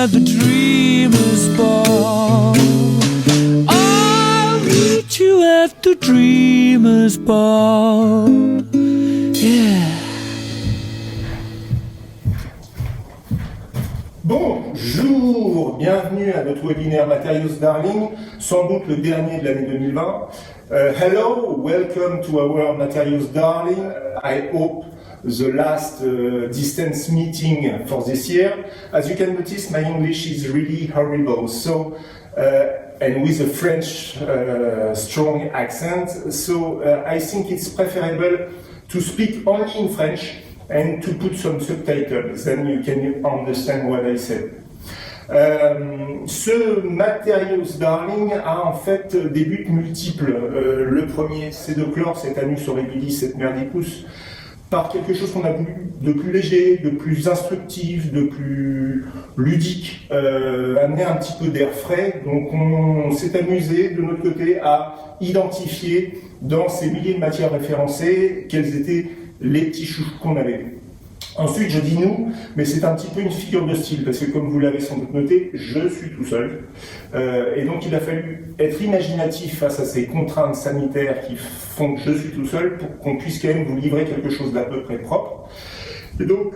at the dreamer's ball. I'll meet you at the dreamer's ball. Yeah. Bonjour, bienvenue à notre webinaire Materials Darling, sans doute le dernier de l'année 2020. Hello, welcome to our Materials Darling. I hope the last distance meeting for this year. As you can notice, my English is really horrible, so and with a French strong accent, so I think it's preferable to speak only in French and to put some subtitles, then you can understand what I said. Ce Materials Darling a en fait des buts multiples. Le premier, c'est de clore cet Annus Horribilis, cette merdicus, par quelque chose qu'on a voulu de plus léger, de plus instructif, de plus ludique, amener un petit peu d'air frais. Donc on s'est amusé de notre côté à identifier dans ces milliers de matières référencées quels étaient les petits chouchous qu'on avait. Ensuite, je dis nous, mais c'est un petit peu une figure de style, parce que comme vous l'avez sans doute noté, je suis tout seul. Et donc il a fallu être imaginatif face à ces contraintes sanitaires qui font que je suis tout seul, pour qu'on puisse quand même vous livrer quelque chose d'à peu près propre. Et donc,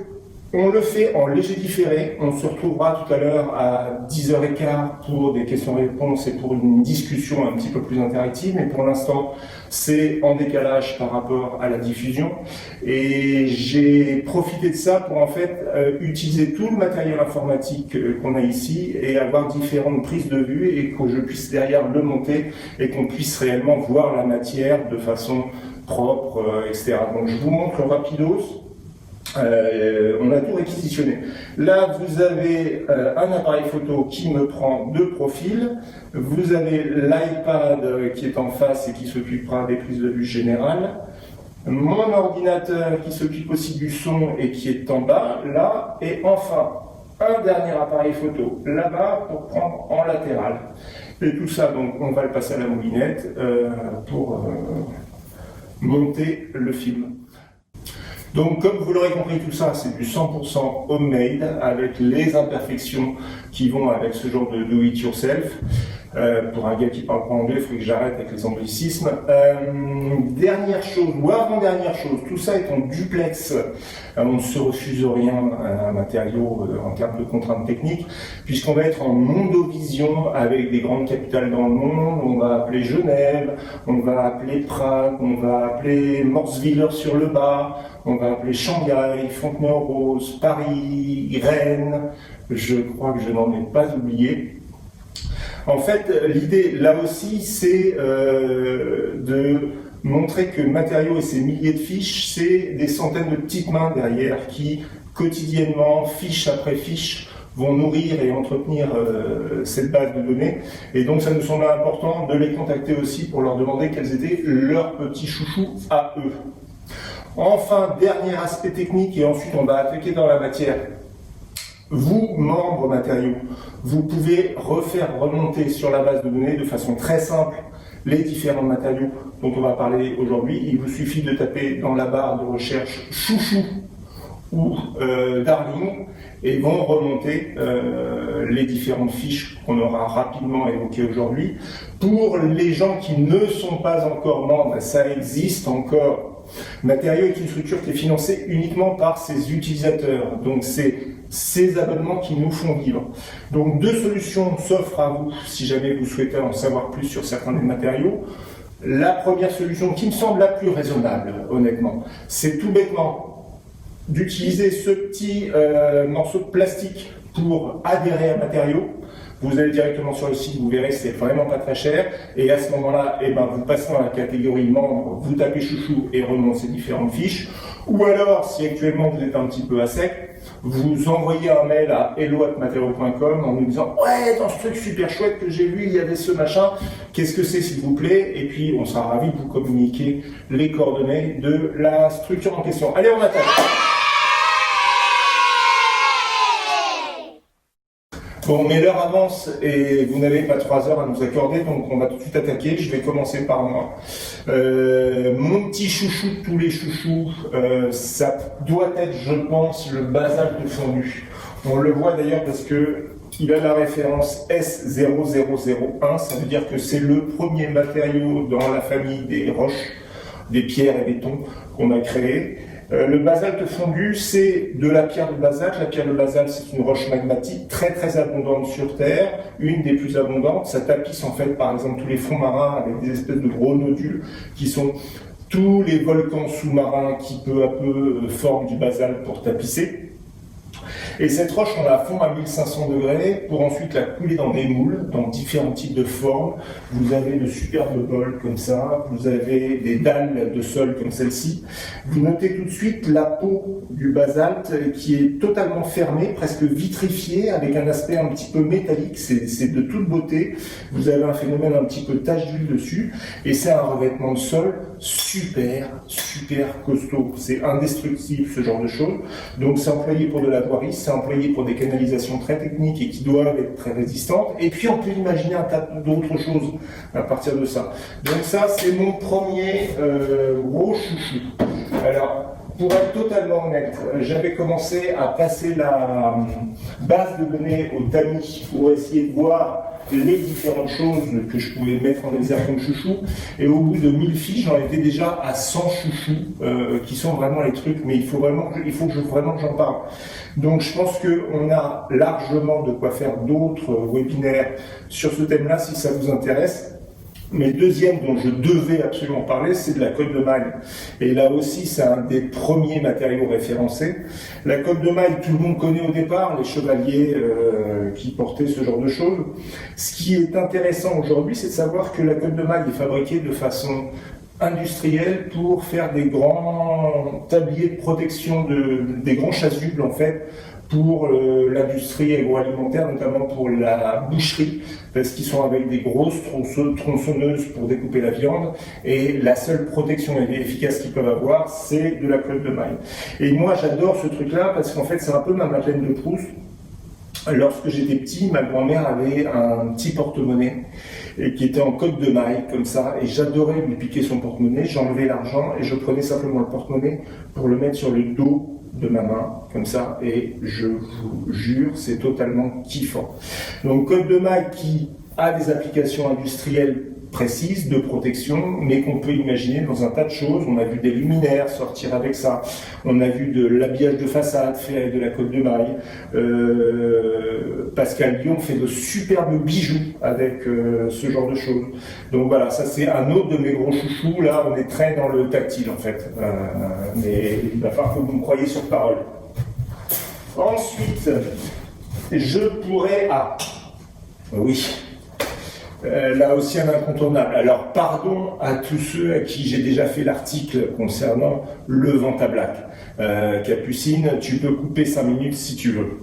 on le fait en léger différé. On se retrouvera tout à l'heure à 10h15 pour des questions-réponses et pour une discussion un petit peu plus interactive. Mais pour l'instant, c'est en décalage par rapport à la diffusion. Et j'ai profité de ça pour en fait utiliser tout le matériel informatique qu'on a ici et avoir différentes prises de vue et que je puisse derrière le monter et qu'on puisse réellement voir la matière de façon propre, etc. Donc je vous montre rapidos. On a tout réquisitionné. Là, vous avez un appareil photo qui me prend de profil. Vous avez l'iPad qui est en face et qui s'occupera des prises de vue générales. Mon ordinateur qui s'occupe aussi du son et qui est en bas, là. Et enfin, un dernier appareil photo là-bas pour prendre en latéral. Et tout ça, donc, on va le passer à la moulinette pour monter le film. Donc, comme vous l'aurez compris, tout ça, c'est du 100% homemade, avec les imperfections qui vont avec ce genre de do-it-yourself. Pour un gars qui parle pas anglais, il faut que j'arrête avec les anglicismes. Dernière chose, ou avant-dernière chose, tout ça est en duplex. On ne se refuse rien à un matériau en termes de contraintes techniques, puisqu'on va être en mondovision avec des grandes capitales dans le monde. On va appeler Genève, on va appeler Prague, on va appeler Morswiller-sur-le-Bas, on va appeler Shanghai, Fontenay-aux-Roses, Paris, Rennes. Je crois que je n'en ai pas oublié. En fait, l'idée, là aussi, c'est de montrer que Matériaux et ses milliers de fiches, c'est des centaines de petites mains derrière qui, quotidiennement, fiche après fiche, vont nourrir et entretenir cette base de données. Et donc, ça nous semble important de les contacter aussi pour leur demander quels étaient leurs petits chouchous à eux. Enfin, dernier aspect technique, et ensuite on va attaquer dans la matière. Vous, membres Matériaux, vous pouvez refaire remonter sur la base de données de façon très simple les différents matériaux dont on va parler aujourd'hui. Il vous suffit de taper dans la barre de recherche chouchou ou darling et vont remonter les différentes fiches qu'on aura rapidement évoquées aujourd'hui. Pour les gens qui ne sont pas encore membres, ça existe encore. Matériaux est une structure qui est financée uniquement par ses utilisateurs. Donc c'est ces abonnements qui nous font vivre. Donc deux solutions s'offrent à vous si jamais vous souhaitez en savoir plus sur certains des matériaux. La première solution qui me semble la plus raisonnable, honnêtement, c'est tout bêtement d'utiliser ce petit morceau de plastique pour adhérer à Matériaux. Vous allez directement sur le site, vous verrez, c'est vraiment pas très cher. Et à ce moment-là, vous passez dans la catégorie membres, vous tapez chouchou et remontez différentes fiches. Ou alors, si actuellement vous êtes un petit peu à sec, vous envoyez un mail à hello@matériaux.com en nous disant « Ouais, dans ce truc super chouette que j'ai vu, il y avait ce machin, qu'est-ce que c'est s'il vous plaît ?» Et puis, on sera ravis de vous communiquer les coordonnées de la structure en question. Allez, on attaque. Bon, mais l'heure avance et vous n'avez pas 3 heures à nous accorder, donc on va tout de suite attaquer. Je vais commencer par moi. Mon petit chouchou de tous les chouchous, ça doit être, je pense, le basalte fondu. On le voit d'ailleurs parce que il a la référence S0001, ça veut dire que c'est le premier matériau dans la famille des roches, des pierres et béton qu'on a créé. Le basalte fondu, c'est de la pierre de basalte. La pierre de basalte, c'est une roche magmatique très très abondante sur Terre, une des plus abondantes. Ça tapisse en fait par exemple tous les fonds marins avec des espèces de gros nodules qui sont tous les volcans sous-marins qui peu à peu forment du basalte pour tapisser. Et cette roche, on la fond à 1500 degrés pour ensuite la couler dans des moules, dans différents types de formes. Vous avez de superbes bols comme ça, vous avez des dalles de sol comme celle-ci. Vous notez tout de suite la peau du basalte qui est totalement fermée, presque vitrifiée, avec un aspect un petit peu métallique. C'est de toute beauté. Vous avez un phénomène un petit peu tache d'huile dessus. Et c'est un revêtement de sol super costaud. C'est indestructible, ce genre de choses. Donc c'est employé pour de la voirie, c'est employé pour des canalisations très techniques et qui doivent être très résistantes. Et puis on peut imaginer un tas d'autres choses à partir de ça. Donc ça, c'est mon premier gros chouchou. Alors, pour être totalement honnête, j'avais commencé à passer la base de données au tamis pour essayer de voir les différentes choses que je pouvais mettre en exergue comme chouchou, et au bout de 1000 fiches, j'en étais déjà à 100 chouchous qui sont vraiment les trucs, mais il faut vraiment que j'en parle. Donc je pense qu'on a largement de quoi faire d'autres webinaires sur ce thème-là si ça vous intéresse. Mais le deuxième dont je devais absolument parler, c'est de la coque de maille. Et là aussi, c'est un des premiers matériaux référencés. La coque de maille, tout le monde connaît au départ, les chevaliers qui portaient ce genre de choses. Ce qui est intéressant aujourd'hui, c'est de savoir que la coque de maille est fabriquée de façon industrielle pour faire des grands tabliers de protection, des grands chasubles en fait, pour l'industrie agroalimentaire, notamment pour la boucherie, parce qu'ils sont avec des grosses tronçonneuses pour découper la viande, et la seule protection efficace qu'ils peuvent avoir, c'est de la coque de maille. Et moi, j'adore ce truc-là, parce qu'en fait, c'est un peu ma Madeleine de Proust. Lorsque j'étais petit, ma grand-mère avait un petit porte-monnaie et qui était en coque de maille, comme ça, et j'adorais lui piquer son porte-monnaie. J'enlevais l'argent et je prenais simplement le porte-monnaie pour le mettre sur le dos de ma main, comme ça, et je vous jure, c'est totalement kiffant. Donc, coque de maille qui a des applications industrielles précises de protection, mais qu'on peut imaginer dans un tas de choses. On a vu des luminaires sortir avec ça, on a vu de l'habillage de façade fait avec de la coque de maille. Pascal Lyon fait de superbes bijoux avec ce genre de choses. Donc voilà, ça c'est un autre de mes gros chouchous. Là, on est très dans le tactile en fait, mais il va falloir que vous me croyiez sur parole. Ensuite, je pourrais... Ah, oui. Là aussi un incontournable. Alors pardon à tous ceux à qui j'ai déjà fait l'article concernant le Vantablack. Capucine, tu peux couper 5 minutes si tu veux.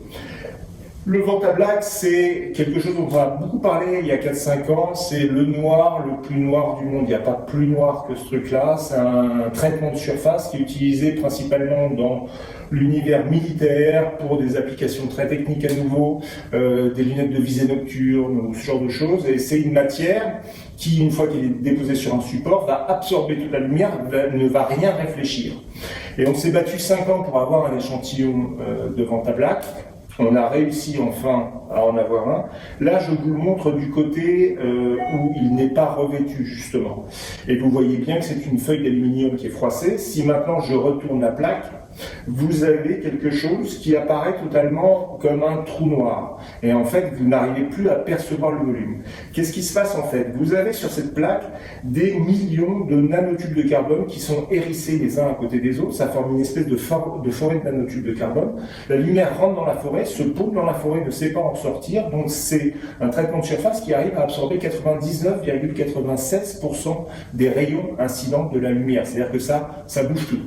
Le Vantablack, c'est quelque chose dont on a beaucoup parlé il y a 4-5 ans. C'est le noir le plus noir du monde. Il n'y a pas plus noir que ce truc-là. C'est un traitement de surface qui est utilisé principalement dans l'univers militaire pour des applications très techniques à nouveau, des lunettes de visée nocturne ou ce genre de choses. Et c'est une matière qui, une fois qu'elle est déposée sur un support, va absorber toute la lumière, ne va rien réfléchir. Et on s'est battu 5 ans pour avoir un échantillon de Vantablack. On a réussi enfin à en avoir un. Là, je vous le montre du côté où il n'est pas revêtu, justement. Et vous voyez bien que c'est une feuille d'aluminium qui est froissée. Si maintenant je retourne la plaque, vous avez quelque chose qui apparaît totalement comme un trou noir. Et en fait, vous n'arrivez plus à percevoir le volume. Qu'est-ce qui se passe en fait? Vous avez sur cette plaque des millions de nanotubes de carbone qui sont hérissés les uns à côté des autres. Ça forme une espèce de forêt de nanotubes de carbone. La lumière rentre dans la forêt, se paume dans la forêt, ne sait pas en sortir. Donc c'est un traitement de surface qui arrive à absorber 99,87% des rayons incidents de la lumière. C'est-à-dire que ça bouge tout.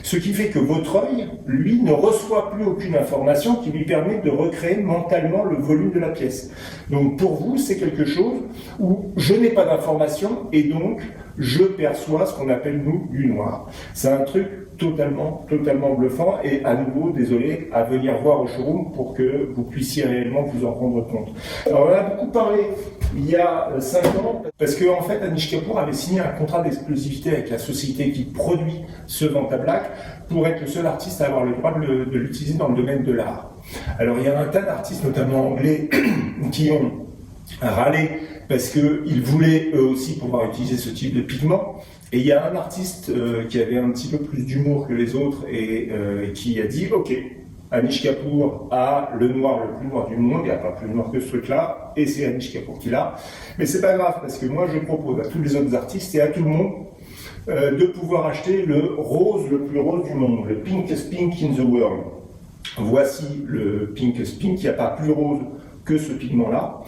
Ce qui fait que votre œil, lui, ne reçoit plus aucune information qui lui permet de recréer mentalement le volume de la pièce. Donc pour vous, c'est quelque chose où je n'ai pas d'information et donc je perçois ce qu'on appelle, nous, du noir. C'est un truc totalement bluffant et à nouveau, désolé, à venir voir au showroom pour que vous puissiez réellement vous en rendre compte. Alors on a beaucoup parlé il y a 5 ans parce qu'en fait Anish Kapoor avait signé un contrat d'exclusivité avec la société qui produit ce Vantablack pour être le seul artiste à avoir le droit de l'utiliser dans le domaine de l'art. Alors il y a un tas d'artistes, notamment anglais, qui ont râlé parce qu'ils voulaient eux aussi pouvoir utiliser ce type de pigment. Et il y a un artiste qui avait un petit peu plus d'humour que les autres et qui a dit « Ok, Anish Kapoor a le noir le plus noir du monde, il n'y a pas plus noir que ce truc-là, et c'est Anish Kapoor qui l'a. » Mais c'est pas grave, parce que moi je propose à tous les autres artistes et à tout le monde de pouvoir acheter le rose le plus rose du monde, le pinkest pink in the world. Voici le pinkest pink, il n'y a pas plus rose que ce pigment-là.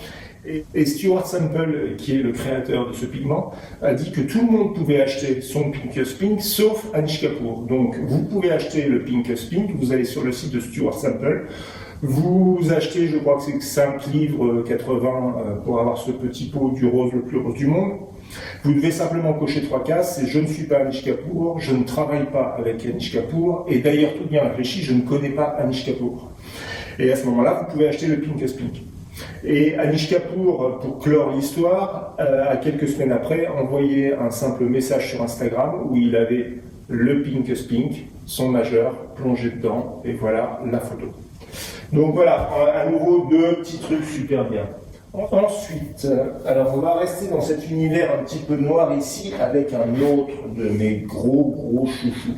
Et Stuart Sample, qui est le créateur de ce pigment, a dit que tout le monde pouvait acheter son pinkest pink, sauf Anish Kapoor. Donc, vous pouvez acheter le pinkest pink, vous allez sur le site de Stuart Sample, vous achetez, je crois que c'est 5 livres 80 pour avoir ce petit pot du rose le plus rose du monde. Vous devez simplement cocher 3 cases, c'est « Je ne suis pas Anish Kapoor, je ne travaille pas avec Anish Kapoor, et d'ailleurs, tout bien réfléchi, je ne connais pas Anish Kapoor. » Et à ce moment-là, vous pouvez acheter le pinkest pink. Et Anish Kapoor, pour clore l'histoire, à quelques semaines après, envoyait un simple message sur Instagram où il avait le pinkest pink, son majeur, plongé dedans, et voilà la photo. Donc voilà, à nouveau, 2 petits trucs super bien. Ensuite, alors on va rester dans cet univers un petit peu noir ici avec un autre de mes gros chouchous.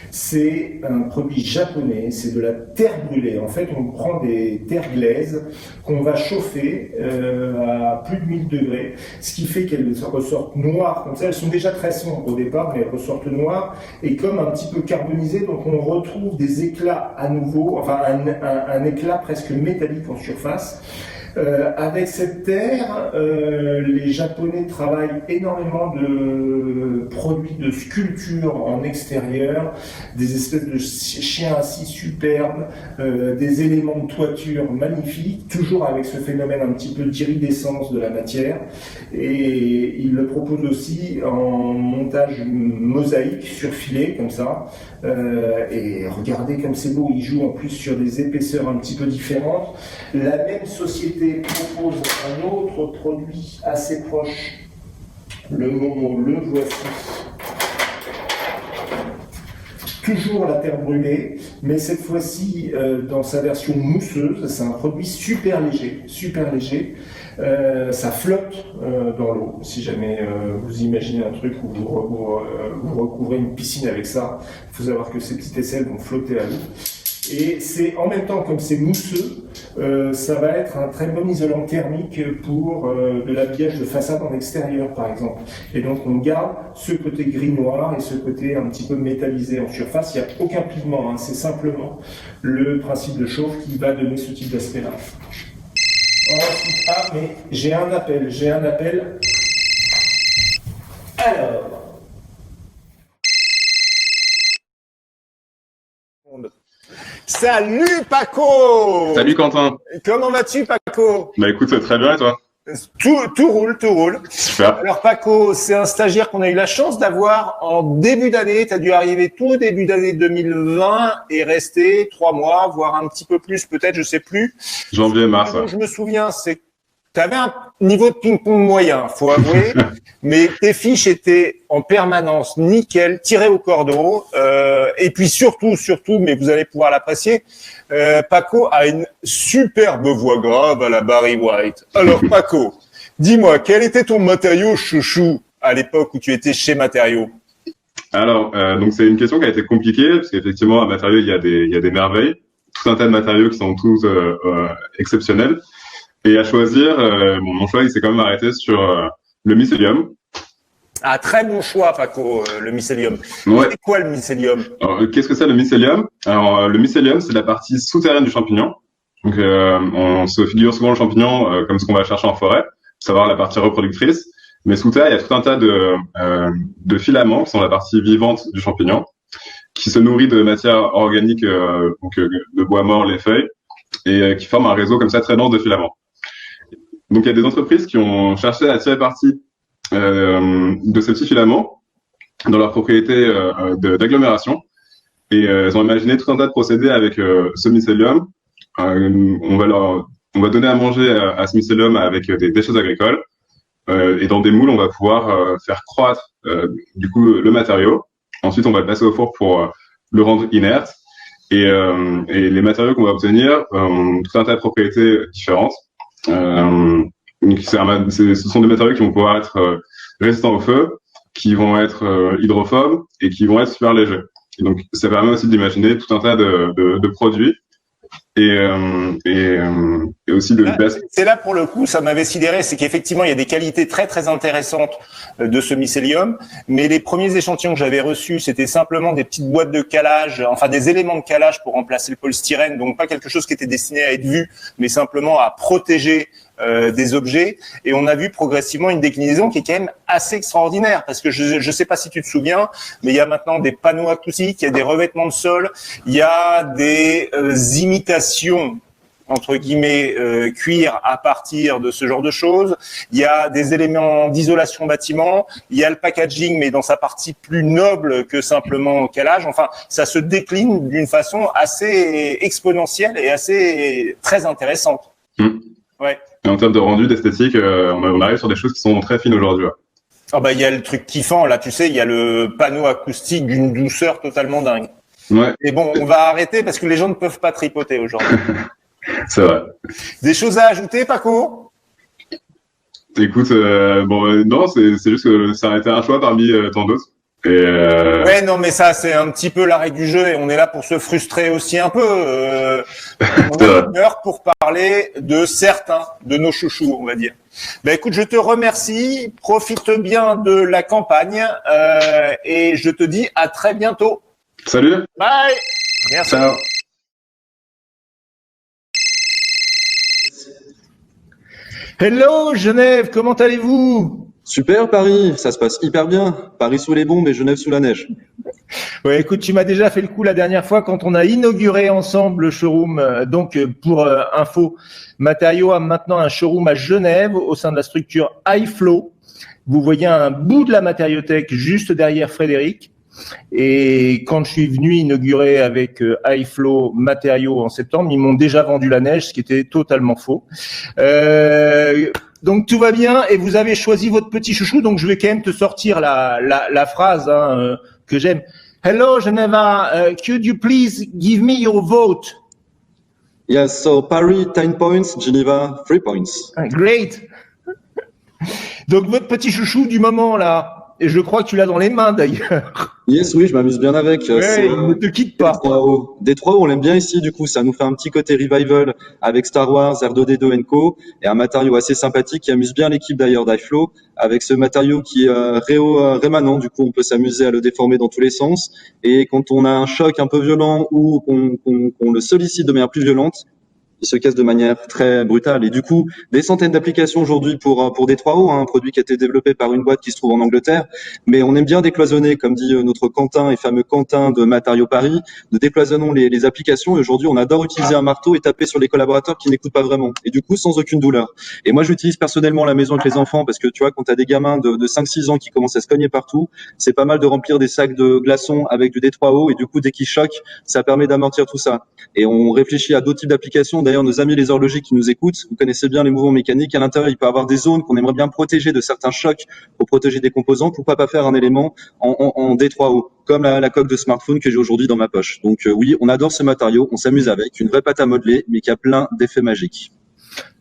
C'est un produit japonais, c'est de la terre brûlée. En fait, on prend des terres glaises qu'on va chauffer à plus de 1000 degrés, ce qui fait qu'elles ressortent noires comme ça. Elles sont déjà très sombres au départ, mais elles ressortent noires et comme un petit peu carbonisées. Donc on retrouve des éclats à nouveau, enfin un éclat presque métallique en surface. Avec cette terre, les Japonais travaillent énormément de produits de sculpture en extérieur, des espèces de chiens assis superbes, des éléments de toiture magnifiques, toujours avec ce phénomène un petit peu d'iridescence de la matière. Et ils le proposent aussi en montage mosaïque sur filet, comme ça. Et regardez comme c'est beau, ils jouent en plus sur des épaisseurs un petit peu différentes. La même société propose un autre produit assez proche. Le Momo, le voici. Toujours la terre brûlée, mais cette fois-ci dans sa version mousseuse. C'est un produit super léger, super léger. Ça flotte dans l'eau. Si jamais vous imaginez un truc où vous recouvrez une piscine avec ça, il faut savoir que ces petites aisselles vont flotter à l'eau. Et c'est en même temps, comme c'est mousseux, ça va être un très bon isolant thermique pour de l'habillage de façade en extérieur, par exemple. Et donc on garde ce côté gris-noir et ce côté un petit peu métallisé en surface. Il n'y a aucun pigment, hein. C'est simplement le principe de chauffe qui va donner ce type d'aspect-là. Ensuite, mais j'ai un appel. Alors... Salut Paco! Salut Quentin. Comment vas-tu Paco? Bah écoute, très bien et toi? Tout roule. Super. Alors Paco, c'est un stagiaire qu'on a eu la chance d'avoir en début d'année. Tu as dû arriver tout début d'année 2020 et rester 3 mois, voire un petit peu plus peut-être, je sais plus. Janvier-mars. Je me souviens, c'est tu avais un niveau de ping-pong moyen, faut avouer, mais tes fiches étaient en permanence nickel, tirées au cordeau. Et puis surtout, mais vous allez pouvoir l'apprécier, Paco a une superbe voix grave à la Barry White. Alors Paco, dis-moi, quel était ton matériau chouchou à l'époque où tu étais chez Matériaux? Alors, donc c'est une question qui a été compliquée parce qu'effectivement, à Matériaux, il y a des merveilles, tout un tas de matériaux qui sont tous exceptionnels. Et à choisir, mon choix, il s'est quand même arrêté sur le mycélium. Ah, très bon choix, Paco, le mycélium. Ouais. C'est quoi le mycélium? Alors, qu'est-ce que c'est le mycélium? Alors, le mycélium, c'est la partie souterraine du champignon. Donc, on se figure souvent le champignon comme ce qu'on va chercher en forêt, savoir la partie reproductrice. Mais sous terre, il y a tout un tas de filaments qui sont la partie vivante du champignon, qui se nourrit de matière organique, donc de bois mort, les feuilles, et qui forment un réseau comme ça très dense de filaments. Donc, il y a des entreprises qui ont cherché à tirer parti de ces petits filaments dans leurs propriétés d'agglomération. Et elles ont imaginé tout un tas de procédés avec ce mycélium. On va donner à manger à ce mycélium avec des déchets agricoles. Et dans des moules, on va pouvoir faire croître du coup le matériau. Ensuite, on va le passer au four pour le rendre inerte. Et les matériaux qu'on va obtenir ont tout un tas de propriétés différentes. Donc ce sont des matériaux qui vont pouvoir être résistants au feu, qui vont être hydrophobes et qui vont être super légers. Et donc, ça permet aussi d'imaginer tout un tas de produits et aussi de C'est là pour le coup, ça m'avait sidéré, c'est qu'effectivement il y a des qualités très très intéressantes de ce mycélium, mais les premiers échantillons que j'avais reçus, c'était simplement des petites boîtes de calage, enfin des éléments de calage pour remplacer le polystyrène, donc pas quelque chose qui était destiné à être vu, mais simplement à protéger des objets. Et on a vu progressivement une déclinaison qui est quand même assez extraordinaire, parce que je sais pas si tu te souviens, mais il y a maintenant des panneaux acoustiques, il y a des revêtements de sol, il y a des imitations entre guillemets cuir à partir de ce genre de choses. Il y a des éléments d'isolation bâtiment, il y a le packaging, mais dans sa partie plus noble que simplement calage. Enfin, ça se décline d'une façon assez exponentielle et assez très intéressante. Ouais. Et en termes de rendu, d'esthétique, on arrive sur des choses qui sont très fines aujourd'hui. Ouais. Ah bah il y a le truc kiffant là, tu sais, il y a le panneau acoustique d'une douceur totalement dingue. Ouais. Et bon, on va arrêter parce que les gens ne peuvent pas tripoter aujourd'hui. C'est vrai. Des choses à ajouter, Paco? Écoute, non, c'est juste que ça a été un choix parmi tant d'autres. Ouais, non, mais ça, c'est un petit peu la règle du jeu et on est là pour se frustrer aussi un peu. On a une heure pour parler de certains de nos chouchous, on va dire. Ben écoute, je te remercie, profite bien de la campagne et je te dis à très bientôt. Salut. Bye. Merci. Ciao. Hello Genève, comment allez-vous? Super Paris, ça se passe hyper bien. Paris sous les bombes et Genève sous la neige. Ouais, écoute, tu m'as déjà fait le coup la dernière fois quand on a inauguré ensemble le showroom. Donc, pour info, Matériaux a maintenant un showroom à Genève au sein de la structure iFlow. Vous voyez un bout de la matériothèque juste derrière Frédéric. Et quand je suis venu inaugurer avec iFlow Matériaux en septembre, ils m'ont déjà vendu la neige, ce qui était totalement faux. Donc tout va bien et vous avez choisi votre petit chouchou. Donc je vais quand même te sortir la phrase que j'aime. Hello Geneva, could you please give me your vote? Yes, so Paris 10 points, Geneva 3 points. Great. Donc votre petit chouchou du moment là. Et je crois que tu l'as dans les mains d'ailleurs. Yes, oui, je m'amuse bien avec. Ouais, il ne te quitte pas. D3O, on l'aime bien ici, du coup, ça nous fait un petit côté revival avec Star Wars, R2D2 & Co. Et un matériau assez sympathique qui amuse bien l'équipe d'ailleurs d'iFlow, avec ce matériau qui est rémanent, du coup, on peut s'amuser à le déformer dans tous les sens. Et quand on a un choc un peu violent ou qu'on le sollicite de manière plus violente, il se casse de manière très brutale. Et du coup, des centaines d'applications aujourd'hui pour D3O, un produit qui a été développé par une boîte qui se trouve en Angleterre. Mais on aime bien décloisonner, comme dit notre Quentin et fameux Quentin de Matériaux Paris. Nous décloisonnons les applications et aujourd'hui, on adore utiliser un marteau et taper sur les collaborateurs qui n'écoutent pas vraiment. Et du coup, sans aucune douleur. Et moi, j'utilise personnellement à la maison avec les enfants parce que tu vois, quand tu as des gamins de 5-6 ans qui commencent à se cogner partout, c'est pas mal de remplir des sacs de glaçons avec du D3O et du coup, dès qu'ils choquent, ça permet d'amortir tout ça. Et on réfléchit à d'autres types d'applications. D'ailleurs, nos amis les horlogers qui nous écoutent, vous connaissez bien les mouvements mécaniques. À l'intérieur, il peut y avoir des zones qu'on aimerait bien protéger de certains chocs pour protéger des composants. Pourquoi pas faire un élément en D3O, comme la coque de smartphone que j'ai aujourd'hui dans ma poche. Donc oui, on adore ce matériau, on s'amuse avec. Une vraie pâte à modeler, mais qui a plein d'effets magiques.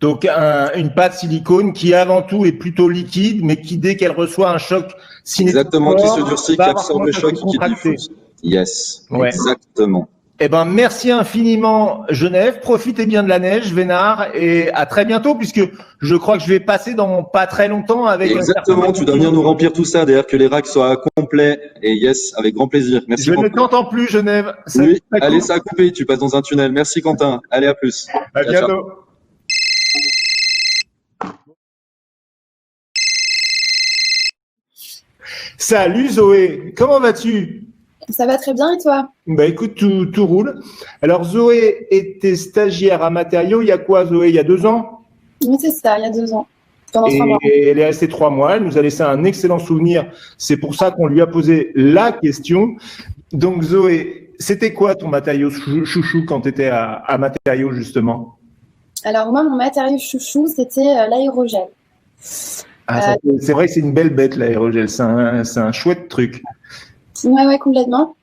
Donc une pâte silicone qui avant tout est plutôt liquide, mais qui dès qu'elle reçoit un choc cinétique, exactement, qui se durcit, qui absorbe le choc, qui diffuse. Yes, ouais. Exactement. Eh ben, merci infiniment, Genève. Profitez bien de la neige, Vénard, et à très bientôt, puisque je crois que je vais passer dans pas très longtemps avec. Exactement, tu dois venir nous remplir tout ça, d'ailleurs, que les racks soient complets. Et yes, avec grand plaisir. Merci. Je ne t'entends plus, Genève. Oui, allez, ça a coupé, tu passes dans un tunnel. Merci, Quentin. Allez, à plus. À bientôt. Salut Zoé, comment vas-tu? Ça va très bien et toi? Bah écoute, tout roule. Alors Zoé était stagiaire à Matériaux, il y a quoi Zoé? Il y a 2 ans? Oui, c'est ça, il y a 2 ans. Pendant 3 mois. Et elle est restée 3 mois, elle nous a laissé un excellent souvenir. C'est pour ça qu'on lui a posé la question. Donc Zoé, c'était quoi ton matériau chouchou quand tu étais à Matériaux justement? Alors moi, mon matériau chouchou, c'était l'aérogel. C'est vrai que c'est une belle bête l'aérogel, c'est un chouette truc. Ouais, complètement.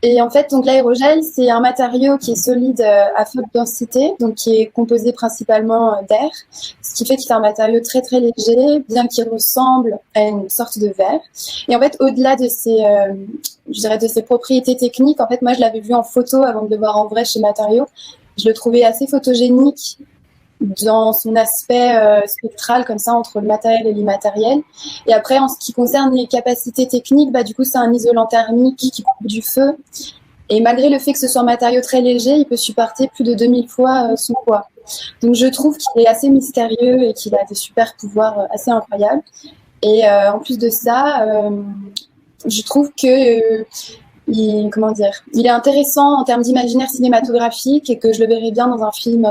Et en fait, donc l'aérogel, c'est un matériau qui est solide à faible densité, donc qui est composé principalement d'air, ce qui fait qu'il est un matériau très très léger, bien qu'il ressemble à une sorte de verre. Et en fait, au-delà de de ses propriétés techniques, en fait, moi je l'avais vu en photo avant de le voir en vrai chez Matériaux. Je le trouvais assez photogénique dans son aspect spectral, comme ça, entre le matériel et l'immatériel. Et après, en ce qui concerne les capacités techniques, du coup, c'est un isolant thermique qui coupe du feu. Et malgré le fait que ce soit un matériau très léger, il peut supporter plus de 2000 fois son poids. Donc, je trouve qu'il est assez mystérieux et qu'il a des super pouvoirs assez incroyables. Et en plus de ça, je trouve que il est intéressant en termes d'imaginaire cinématographique et que je le verrais bien dans un film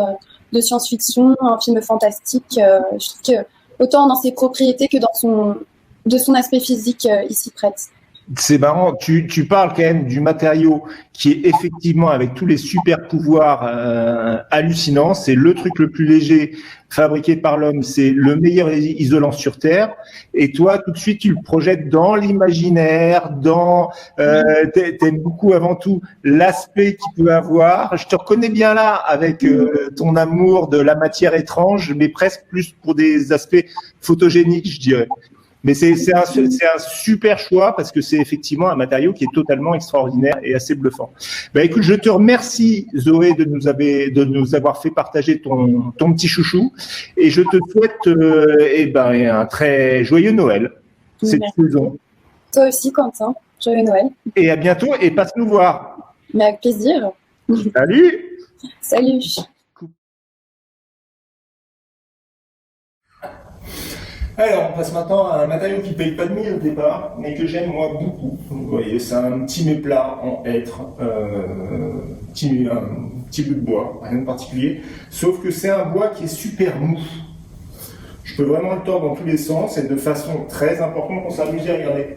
de science-fiction, un film fantastique. Je trouve que autant dans ses propriétés que de son aspect physique, il s'y prête. C'est marrant, tu parles quand même du matériau qui est effectivement avec tous les super pouvoirs hallucinants. C'est le truc le plus léger fabriqué par l'homme, c'est le meilleur isolant sur Terre. Et toi, tout de suite, tu le projettes dans l'imaginaire, t'aimes beaucoup avant tout l'aspect qu'il peut avoir. Je te reconnais bien là avec ton amour de la matière étrange, mais presque plus pour des aspects photogéniques, je dirais. Mais c'est un super choix parce que c'est effectivement un matériau qui est totalement extraordinaire et assez bluffant. Écoute, je te remercie Zoé de nous avoir fait partager ton petit chouchou et je te souhaite un très joyeux Noël cette saison. Toi aussi Quentin, joyeux Noël. Et à bientôt et passe nous voir. Mais avec plaisir. Salut. Salut. Alors, on passe maintenant à un matériau qui ne paye pas de mille au départ, mais que j'aime moi beaucoup. Vous voyez, c'est un petit méplat en hêtre, un petit bout de bois, rien de particulier. Sauf que c'est un bois qui est super mou. Je peux vraiment le tordre dans tous les sens et de façon très importante. On s'amuse à regarder.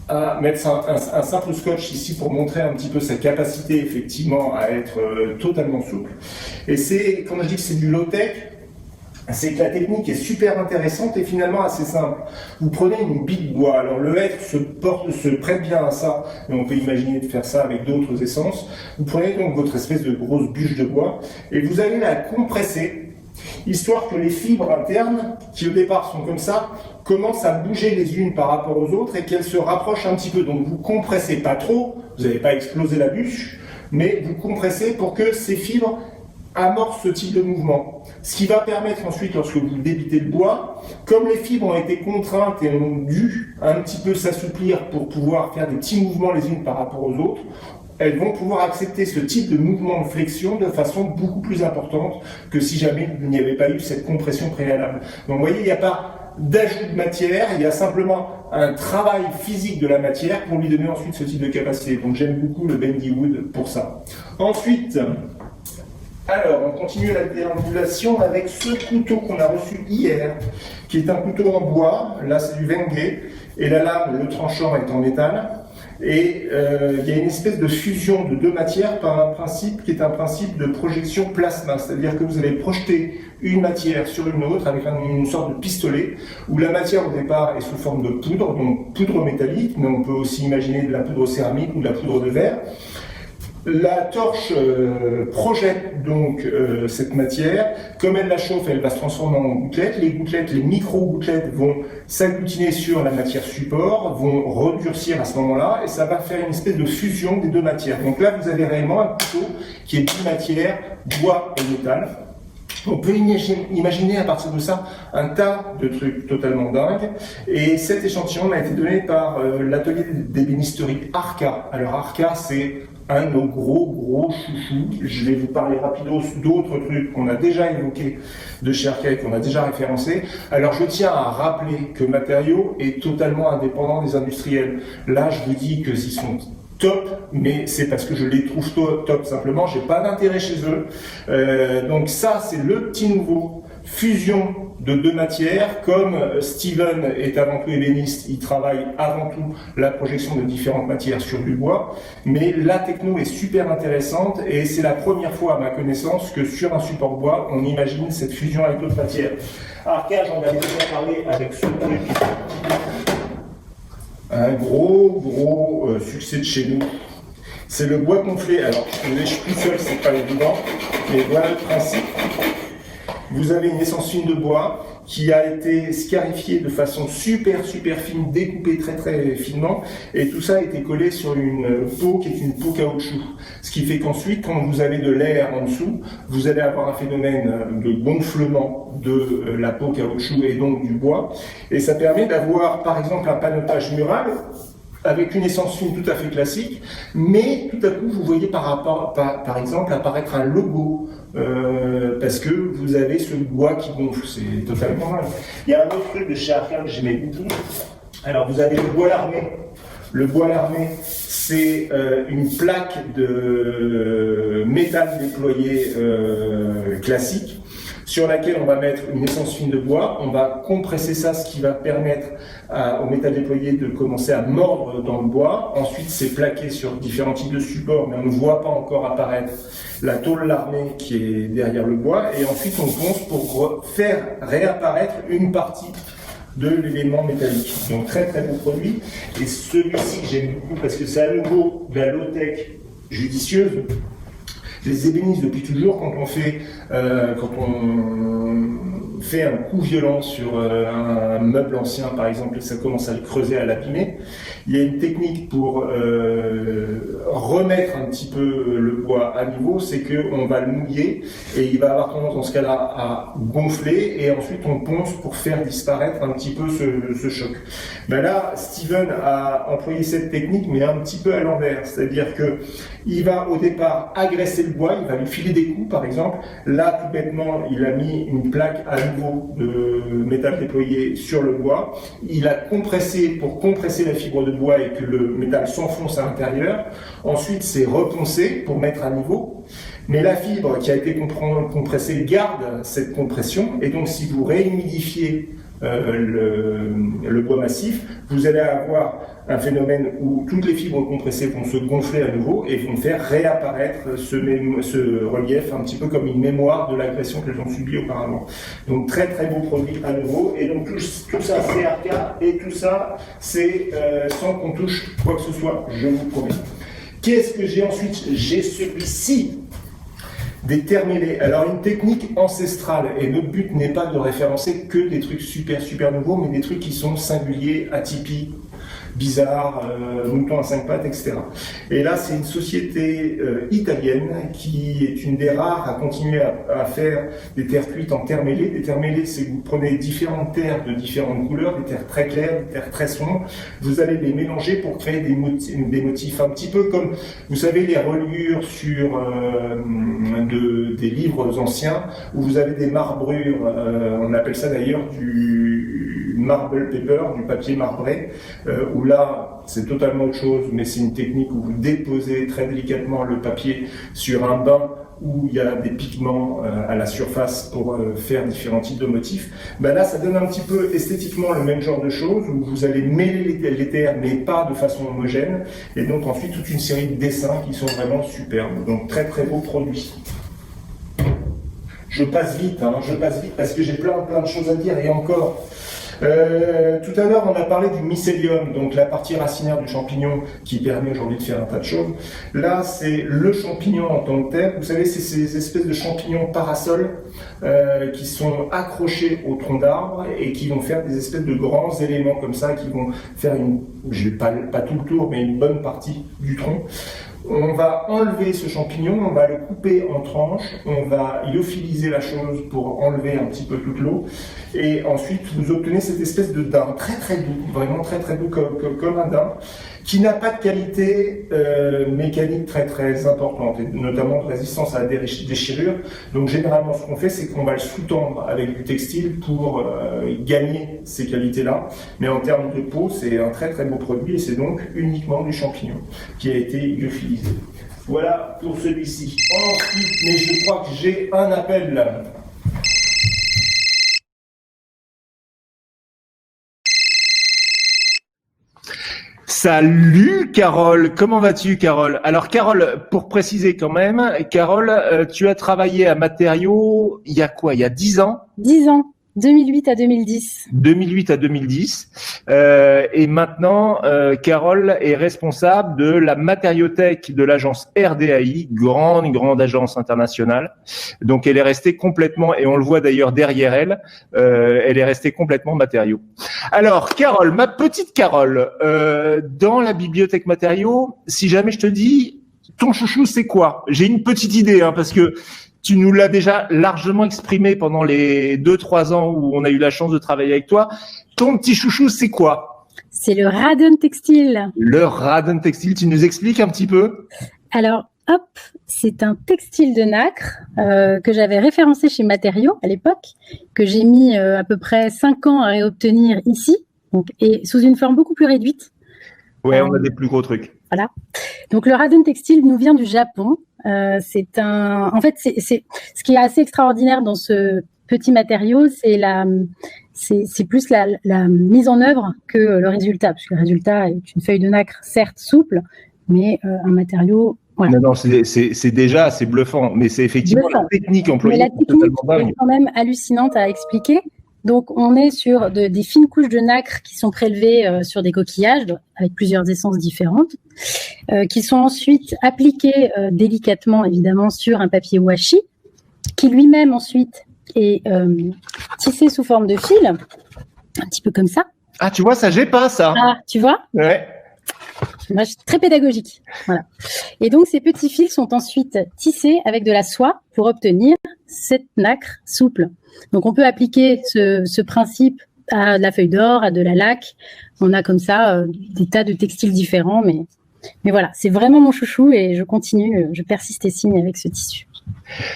À mettre un simple scotch ici pour montrer un petit peu sa capacité effectivement à être totalement souple. Et c'est, quand je dis que c'est du low-tech, c'est que la technique est super intéressante et finalement assez simple. Vous prenez une bille de bois, alors le hêtre se prête bien à ça, mais on peut imaginer de faire ça avec d'autres essences. Vous prenez donc votre espèce de grosse bûche de bois et vous allez la compresser, histoire que les fibres internes, qui au départ sont comme ça, commencent à bouger les unes par rapport aux autres et qu'elles se rapprochent un petit peu. Donc vous compressez pas trop, vous n'allez pas exploser la bûche, mais vous compressez pour que ces fibres amorce ce type de mouvement. Ce qui va permettre ensuite, lorsque vous débitez le bois, comme les fibres ont été contraintes et ont dû un petit peu s'assouplir pour pouvoir faire des petits mouvements les unes par rapport aux autres, elles vont pouvoir accepter ce type de mouvement de flexion de façon beaucoup plus importante que si jamais il n'y avait pas eu cette compression préalable. Donc vous voyez, il n'y a pas d'ajout de matière, il y a simplement un travail physique de la matière pour lui donner ensuite ce type de capacité. Donc j'aime beaucoup le Bendy Wood pour ça. Ensuite, alors, on continue la déambulation avec ce couteau qu'on a reçu hier, qui est un couteau en bois. Là, c'est du Wenge, et la lame, le tranchant est en métal. Et il y a une espèce de fusion de deux matières par un principe qui est un principe de projection plasma, c'est-à-dire que vous allez projeter une matière sur une autre avec une sorte de pistolet, où la matière au départ est sous forme de poudre, donc poudre métallique, mais on peut aussi imaginer de la poudre céramique ou de la poudre de verre. La torche projette donc cette matière. Comme elle la chauffe, elle va se transformer en gouttelettes. Les gouttelettes, les micro-gouttelettes vont s'agglutiner sur la matière support, vont redurcir à ce moment-là, et ça va faire une espèce de fusion des deux matières. Donc là, vous avez réellement un couteau qui est bimatière, bois et métal. On peut imaginer à partir de ça un tas de trucs totalement dingues. Et cet échantillon m'a été donné par l'atelier d'ébénisterie Arca. Alors Arca, c'est un de nos gros chouchous. Je vais vous parler rapidos d'autres trucs qu'on a déjà évoqués de chez Arca et qu'on a déjà référencés. Alors je tiens à rappeler que Matériaux est totalement indépendant des industriels. Là, je vous dis qu'ils sont top, mais c'est parce que je les trouve top simplement, j'ai pas d'intérêt chez eux. Donc ça, c'est le petit nouveau. Fusion de deux matières, comme Steven est avant tout ébéniste, il travaille avant tout la projection de différentes matières sur du bois, mais la techno est super intéressante et c'est la première fois à ma connaissance que sur un support bois, on imagine cette fusion avec d'autres matières. Arca, j'en avais déjà parlé avec ce truc. un gros succès de chez nous. C'est le bois gonflé. Alors, je suis tout seul, c'est pas évident, mais voilà le principe. Vous avez une essence fine de bois qui a été scarifiée de façon super fine, découpée très finement, et tout ça a été collé sur une peau qui est une peau caoutchouc. Ce qui fait qu'ensuite, quand vous avez de l'air en dessous, vous allez avoir un phénomène de gonflement de la peau caoutchouc et donc du bois, et ça permet d'avoir par exemple un panotage mural avec une essence fine tout à fait classique, mais tout à coup vous voyez par exemple apparaître un logo parce que vous avez ce bois qui gonfle, c'est totalement dingue. Il y a un autre truc de chez Arkane que j'aimais beaucoup. Alors vous avez le bois larmé. Le bois larmé, c'est une plaque de métal déployé classique, sur laquelle on va mettre une essence fine de bois, on va compresser ça, ce qui va permettre au métal déployé de commencer à mordre dans le bois. Ensuite, c'est plaqué sur différents types de supports, mais on ne voit pas encore apparaître la tôle larmée qui est derrière le bois. Et ensuite, on ponce pour faire réapparaître une partie de l'élément métallique. Donc très beau produit. Et celui-ci que j'aime beaucoup parce que c'est à nouveau de la low-tech judicieuse. Je les ébénise depuis toujours quand on fait un coup violent sur un meuble ancien par exemple et ça commence à le creuser, à l'abîmer. Il y a une technique pour remettre un petit peu le bois à niveau, c'est qu'on va le mouiller et il va avoir tendance dans ce cas-là à gonfler et ensuite on ponce pour faire disparaître un petit peu ce choc. Ben là, Steven a employé cette technique mais un petit peu à l'envers, c'est-à-dire que il va au départ agresser le bois, il va lui filer des coups par exemple. Là, tout bêtement, il a mis une plaque à nouveau de métal déployé sur le bois. Il a compressé pour compresser la fibre de bois et que le métal s'enfonce à l'intérieur. Ensuite, c'est reponcé pour mettre à niveau. Mais la fibre qui a été compressée garde cette compression. Et donc, si vous réhumidifiez le bois massif, vous allez avoir un phénomène où toutes les fibres compressées vont se gonfler à nouveau et vont faire réapparaître ce relief un petit peu comme une mémoire de l'agression qu'elles ont subie auparavant. Donc très beau produit à nouveau, et donc tout ça c'est Arca et tout ça c'est sans qu'on touche quoi que ce soit, je vous promets. Qu'est-ce que j'ai ensuite? J'ai celui-ci, des termélés. Alors une technique ancestrale, et notre but n'est pas de référencer que des trucs super nouveaux, mais des trucs qui sont singuliers, atypiques, bizarres, moutons à 5 pattes, etc. Et là, c'est une société italienne qui est une des rares à continuer à faire des terres cuites en terre mêlée. Des terres mêlées, c'est que vous prenez différentes terres de différentes couleurs, des terres très claires, des terres très sombres. Vous allez les mélanger pour créer des motifs un petit peu comme, vous savez, les reliures sur des livres anciens, où vous avez des marbrures, on appelle ça d'ailleurs du marble paper, du papier marbré, où là, c'est totalement autre chose, mais c'est une technique où vous déposez très délicatement le papier sur un bain où il y a des pigments à la surface pour faire différents types de motifs. Ben là, ça donne un petit peu esthétiquement le même genre de choses, où vous allez mêler les terres, mais pas de façon homogène, et donc ensuite toute une série de dessins qui sont vraiment superbes. Donc très beau produit. Je passe vite parce que j'ai plein de choses à dire, et encore. Tout à l'heure, on a parlé du mycélium, donc la partie racinaire du champignon qui permet aujourd'hui de faire un tas de choses. Là, c'est le champignon en tant que tel. Vous savez, c'est ces espèces de champignons parasols qui sont accrochés au tronc d'arbre et qui vont faire des espèces de grands éléments comme ça, qui vont faire pas tout le tour, mais une bonne partie du tronc. On va enlever ce champignon, on va le couper en tranches, on va lyophiliser la chose pour enlever un petit peu toute l'eau, et ensuite vous obtenez cette espèce de daim très doux, vraiment très doux comme un daim, qui n'a pas de qualité mécanique très importante, et notamment de résistance à la déchirure. Donc généralement ce qu'on fait, c'est qu'on va le sous-tendre avec du textile pour gagner ces qualités-là. Mais en termes de peau, c'est un très beau produit, et c'est donc uniquement du champignon qui a été lyophilisé. Voilà pour celui-ci. Ensuite, mais je crois que j'ai un appel là. Salut Carole, comment vas-tu Carole? Alors Carole, pour préciser quand même, Carole, tu as travaillé à Matériaux il y a quoi? Il y a 10 ans? 10 ans. 2008 à 2010. 2008 à 2010. Et maintenant, Carole est responsable de la matériothèque de l'agence RDAI, grande agence internationale. Donc, elle est restée complètement, et on le voit d'ailleurs derrière elle, elle est restée complètement matériaux. Alors, Carole, ma petite Carole, dans la bibliothèque matériaux, si jamais je te dis, ton chouchou, c'est quoi? J'ai une petite idée, hein, parce que tu nous l'as déjà largement exprimé pendant les 2-3 ans où on a eu la chance de travailler avec toi. Ton petit chouchou, c'est quoi? C'est le Radon Textile. Le Radon Textile, tu nous expliques un petit peu? Alors, hop, c'est un textile de nacre que j'avais référencé chez Matériaux à l'époque, que j'ai mis à peu près 5 ans à réobtenir ici, donc, et sous une forme beaucoup plus réduite. Ouais, on a des plus gros trucs. Voilà. Donc le Radon Textile nous vient du Japon. C'est ce qui est assez extraordinaire dans ce petit matériau, c'est plus la mise en œuvre que le résultat, parce que le résultat est une feuille de nacre certes souple, mais un matériau. Voilà. Non, c'est déjà assez bluffant, mais c'est effectivement la technique employée. Mais la technique est quand même hallucinante à expliquer. Donc, on est sur des fines couches de nacre qui sont prélevées sur des coquillages avec plusieurs essences différentes, qui sont ensuite appliquées délicatement, évidemment, sur un papier washi, qui lui-même ensuite est tissé sous forme de fil, un petit peu comme ça. Ah, tu vois, ça, j'ai pas ça. Ah, tu vois ? Ouais. Moi, je suis très pédagogique. Voilà. Et donc, ces petits fils sont ensuite tissés avec de la soie pour obtenir cette nacre souple. Donc, on peut appliquer ce principe à de la feuille d'or, à de la laque. On a comme ça des tas de textiles différents. Mais voilà, c'est vraiment mon chouchou et je continue, je persiste et signe avec ce tissu.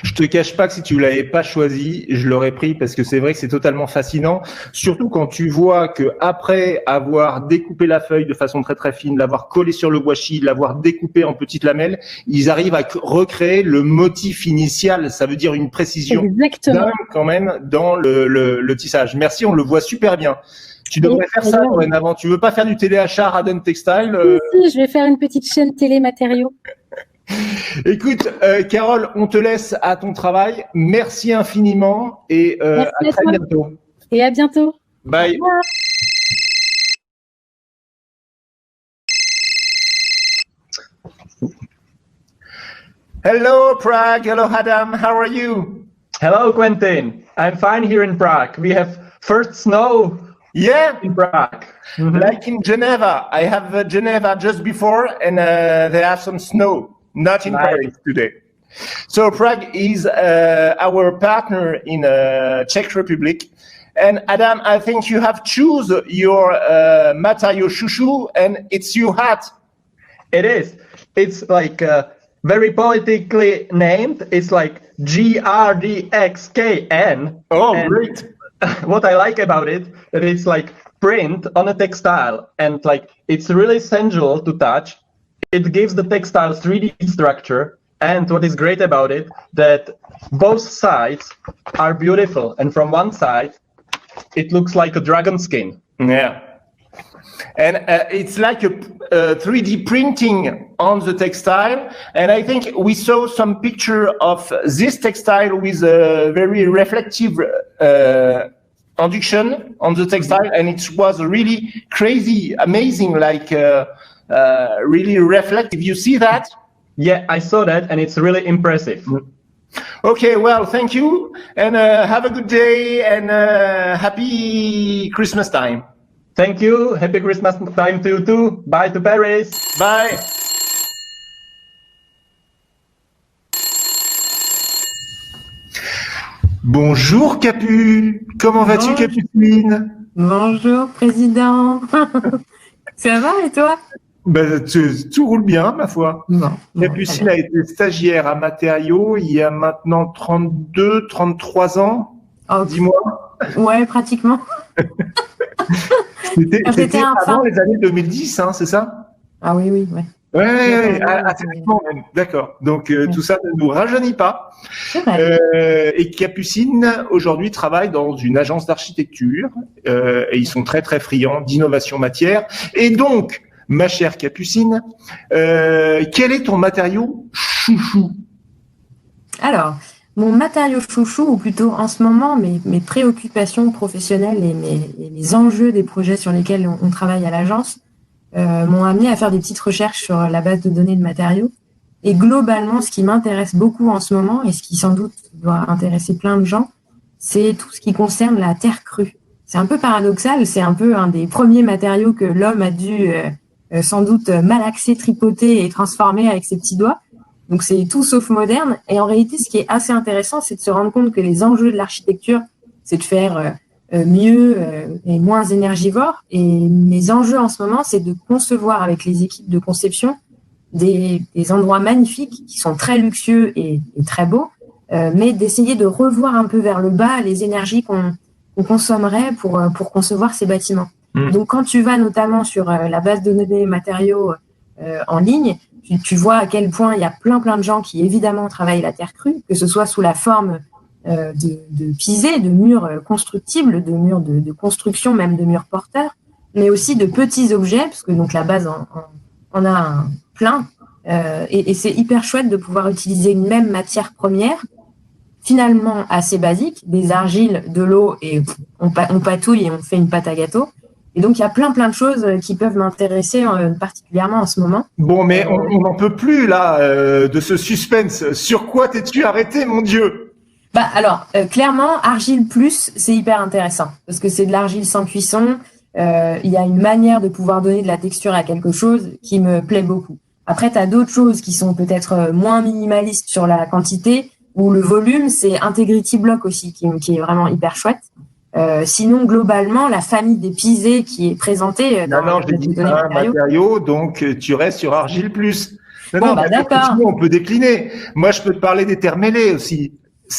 Je te cache pas que si tu l'avais pas choisi, je l'aurais pris parce que c'est vrai que c'est totalement fascinant. Surtout quand tu vois que après avoir découpé la feuille de façon très très fine, l'avoir collée sur le washi, l'avoir découpée en petites lamelles, ils arrivent à recréer le motif initial. Ça veut dire une précision dingue quand même dans le tissage. Merci, on le voit super bien. Tu devrais faire ça dorénavant. Tu veux pas faire du téléachat Radon Textile Si, je vais faire une petite chaîne télé matériaux. Écoute, Carole, on te laisse à ton travail. Merci infiniment et à très bientôt. Et à bientôt. Bye. Hello, Prague. Hello, Adam. How are you? Hello, Quentin. I'm fine here in Prague. We have first snow. Yeah, in Prague. Mm-hmm. Like in Geneva. I have Geneva just before, and they have some snow. Not in Paris today. So Prague is our partner in Czech Republic. And Adam, I think you have choose your Matayo Chouchou, and it's your hat. It is. It's like very politically named. It's like GRDXKN. Oh, and great. What I like about it, that it's like print on a textile, and like it's really sensual to touch. It gives the textile 3D structure, and what is great about it, that both sides are beautiful, and from one side, it looks like a dragon skin. Yeah. And it's like a 3D printing on the textile. And I think we saw some picture of this textile with a very reflective induction on the textile. And it was really crazy, amazing, like really reflective. You see that? Yeah, I saw that, and it's really impressive. Okay, well, thank you. And have a good day and happy Christmas time. Thank you. Happy Christmas time to you too. Bye to Paris. Bye. Bonjour Capu. Comment vas-tu, Capucine? Bonjour Président. Ça va et toi? Ben, tout roule bien, ma foi. Capucine a été stagiaire à Matériaux il y a maintenant 32, 33 ans. Oh, dis-moi. Ouais, pratiquement. C'était avant les années 2010, hein, c'est ça? Ah oui, oui, ouais. Ouais, même. D'accord. Donc, tout ça ne nous rajeunit pas. Et Capucine, aujourd'hui, travaille dans une agence d'architecture et ils sont très, très friands d'innovation matière. Et donc, ma chère Capucine, quel est ton matériau chouchou? Alors, Mon matériau chouchou, ou plutôt en ce moment, mes préoccupations professionnelles et les enjeux des projets sur lesquels on travaille à l'agence m'ont amené à faire des petites recherches sur la base de données de matériaux. Et globalement, ce qui m'intéresse beaucoup en ce moment, et ce qui sans doute doit intéresser plein de gens, c'est tout ce qui concerne la terre crue. C'est un peu paradoxal, c'est un peu un des premiers matériaux que l'homme a dû sans doute malaxer, tripoter et transformer avec ses petits doigts. Donc c'est tout sauf moderne. Et en réalité, ce qui est assez intéressant, c'est de se rendre compte que les enjeux de l'architecture, c'est de faire mieux et moins énergivore. Et mes enjeux en ce moment, c'est de concevoir avec les équipes de conception des endroits magnifiques qui sont très luxueux et très beaux, mais d'essayer de revoir un peu vers le bas les énergies qu'on consommerait pour concevoir ces bâtiments. Donc quand tu vas notamment sur la base de données matériaux en ligne, tu vois à quel point il y a plein de gens qui évidemment travaillent la terre crue, que ce soit sous la forme de pisés, de murs constructibles, de murs de construction, même de murs porteurs, mais aussi de petits objets, parce que donc la base en a plein, et c'est hyper chouette de pouvoir utiliser une même matière première, finalement assez basique, des argiles, de l'eau, et on patouille et on fait une pâte à gâteau. Et donc, il y a plein de choses qui peuvent m'intéresser particulièrement en ce moment. Bon, mais on n'en peut plus, là, de ce suspense. Sur quoi t'es-tu arrêté, mon Dieu? Alors, clairement, argile plus, c'est hyper intéressant. Parce que c'est de l'argile sans cuisson. Il y a une manière de pouvoir donner de la texture à quelque chose qui me plaît beaucoup. Après, tu as d'autres choses qui sont peut-être moins minimalistes sur la quantité, ou le volume, c'est Integrity Block aussi, qui est vraiment hyper chouette. Sinon, globalement, la famille des pisés qui est présentée dans non, j'ai dit un matériau, donc tu restes sur argile plus. Non, d'accord. On peut décliner. Moi, je peux te parler des terres mêlées aussi.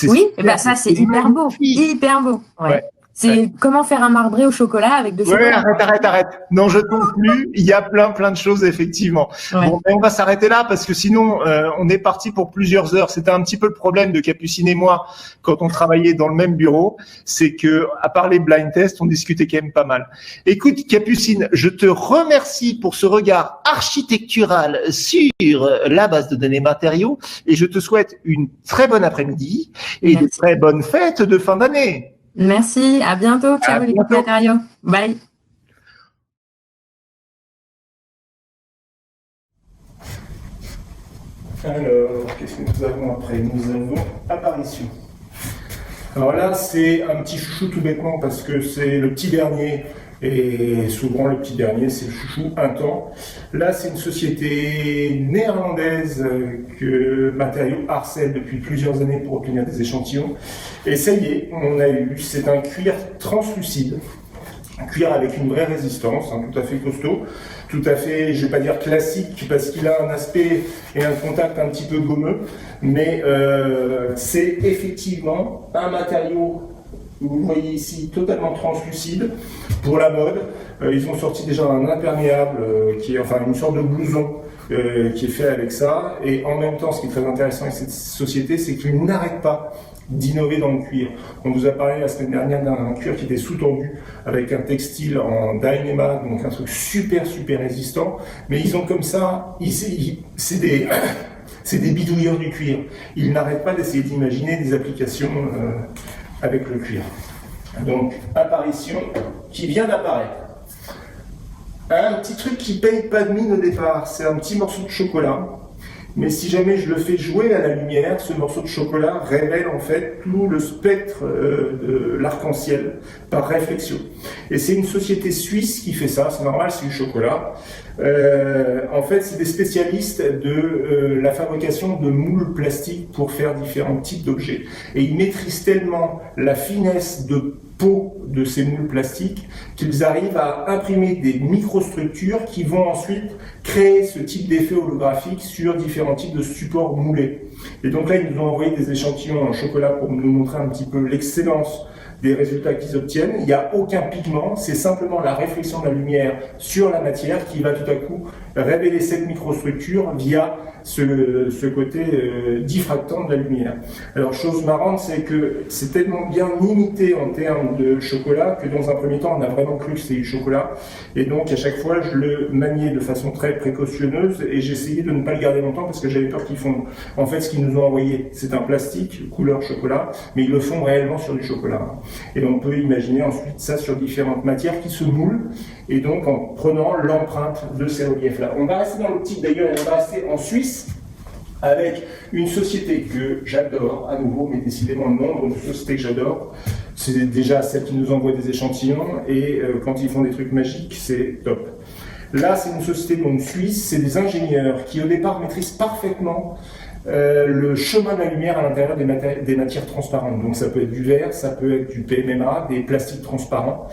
Oui, ça c'est hyper beau, hyper beau. Ouais. C'est comment faire un marbré au chocolat avec de chocolat. Arrête. Non, je tombe plus. Il y a plein de choses, effectivement. Ouais. Bon, on va s'arrêter là parce que sinon, on est parti pour plusieurs heures. C'était un petit peu le problème de Capucine et moi quand on travaillait dans le même bureau. C'est que, à part les blind tests, on discutait quand même pas mal. Écoute, Capucine, je te remercie pour ce regard architectural sur la base de données matériaux et je te souhaite une très bonne après-midi et de très bonnes fêtes de fin d'année. Merci, à bientôt. Ciao les matériaux. Bye. Alors, qu'est-ce que nous avons après? Nous avons apparition. Alors là, c'est un petit chouchou tout bêtement parce que c'est le petit dernier. Et souvent, le petit dernier, c'est le chouchou un temps. Là, c'est une société néerlandaise que Matériaux harcèle depuis plusieurs années pour obtenir des échantillons. Et ça y est, on a eu, c'est un cuir translucide. Un cuir avec une vraie résistance, tout à fait costaud, tout à fait, je ne vais pas dire classique, parce qu'il a un aspect et un contact un petit peu gommeux, mais c'est effectivement un matériau, vous voyez ici, totalement translucide pour la mode. Ils ont sorti déjà un imperméable, qui est enfin une sorte de blouson qui est fait avec ça. Et en même temps, ce qui est très intéressant avec cette société, c'est qu'ils n'arrêtent pas d'innover dans le cuir. On vous a parlé la semaine dernière d'un cuir qui était sous-tendu avec un textile en Dyneema, donc un truc super résistant. Mais ils ont comme ça, c'est des bidouilleurs du cuir. Ils n'arrêtent pas d'essayer d'imaginer des applications avec le cuir. Donc, apparition qui vient d'apparaître. Un petit truc qui paye pas de mine au départ, c'est un petit morceau de chocolat. Mais si jamais je le fais jouer à la lumière, ce morceau de chocolat révèle en fait tout le spectre de l'arc-en-ciel par réflexion. Et c'est une société suisse qui fait ça, c'est normal, c'est du chocolat. En fait, c'est des spécialistes de la fabrication de moules plastiques pour faire différents types d'objets. Et ils maîtrisent tellement la finesse de peau de ces moules plastiques qu'ils arrivent à imprimer des microstructures qui vont ensuite créer ce type d'effet holographique sur différents types de supports moulés. Et donc là, ils nous ont envoyé des échantillons en chocolat pour nous montrer un petit peu l'excellence des résultats qu'ils obtiennent. Il n'y a aucun pigment, c'est simplement la réflexion de la lumière sur la matière qui va tout à coup révéler cette microstructure via ce côté diffractant de la lumière. Alors, chose marrante, c'est que c'est tellement bien imité en termes de chocolat que dans un premier temps, on a vraiment cru que c'était du chocolat. Et donc, à chaque fois, je le maniais de façon très précautionneuse et j'essayais de ne pas le garder longtemps parce que j'avais peur qu'il fonde. En fait, ce qu'ils nous ont envoyé, c'est un plastique couleur chocolat, mais ils le font réellement sur du chocolat. Et on peut imaginer ensuite ça sur différentes matières qui se moulent, et donc en prenant l'empreinte de ces reliefs-là. On va rester dans l'optique d'ailleurs, on va rester en Suisse, avec une société que j'adore, à nouveau, mais décidément le nombre de sociétés que j'adore, c'est déjà celle qui nous envoie des échantillons, et quand ils font des trucs magiques, c'est top. Là, c'est une société donc suisse, c'est des ingénieurs qui au départ maîtrisent parfaitement le chemin de la lumière à l'intérieur des matières transparentes. Donc ça peut être du verre, ça peut être du PMMA, des plastiques transparents.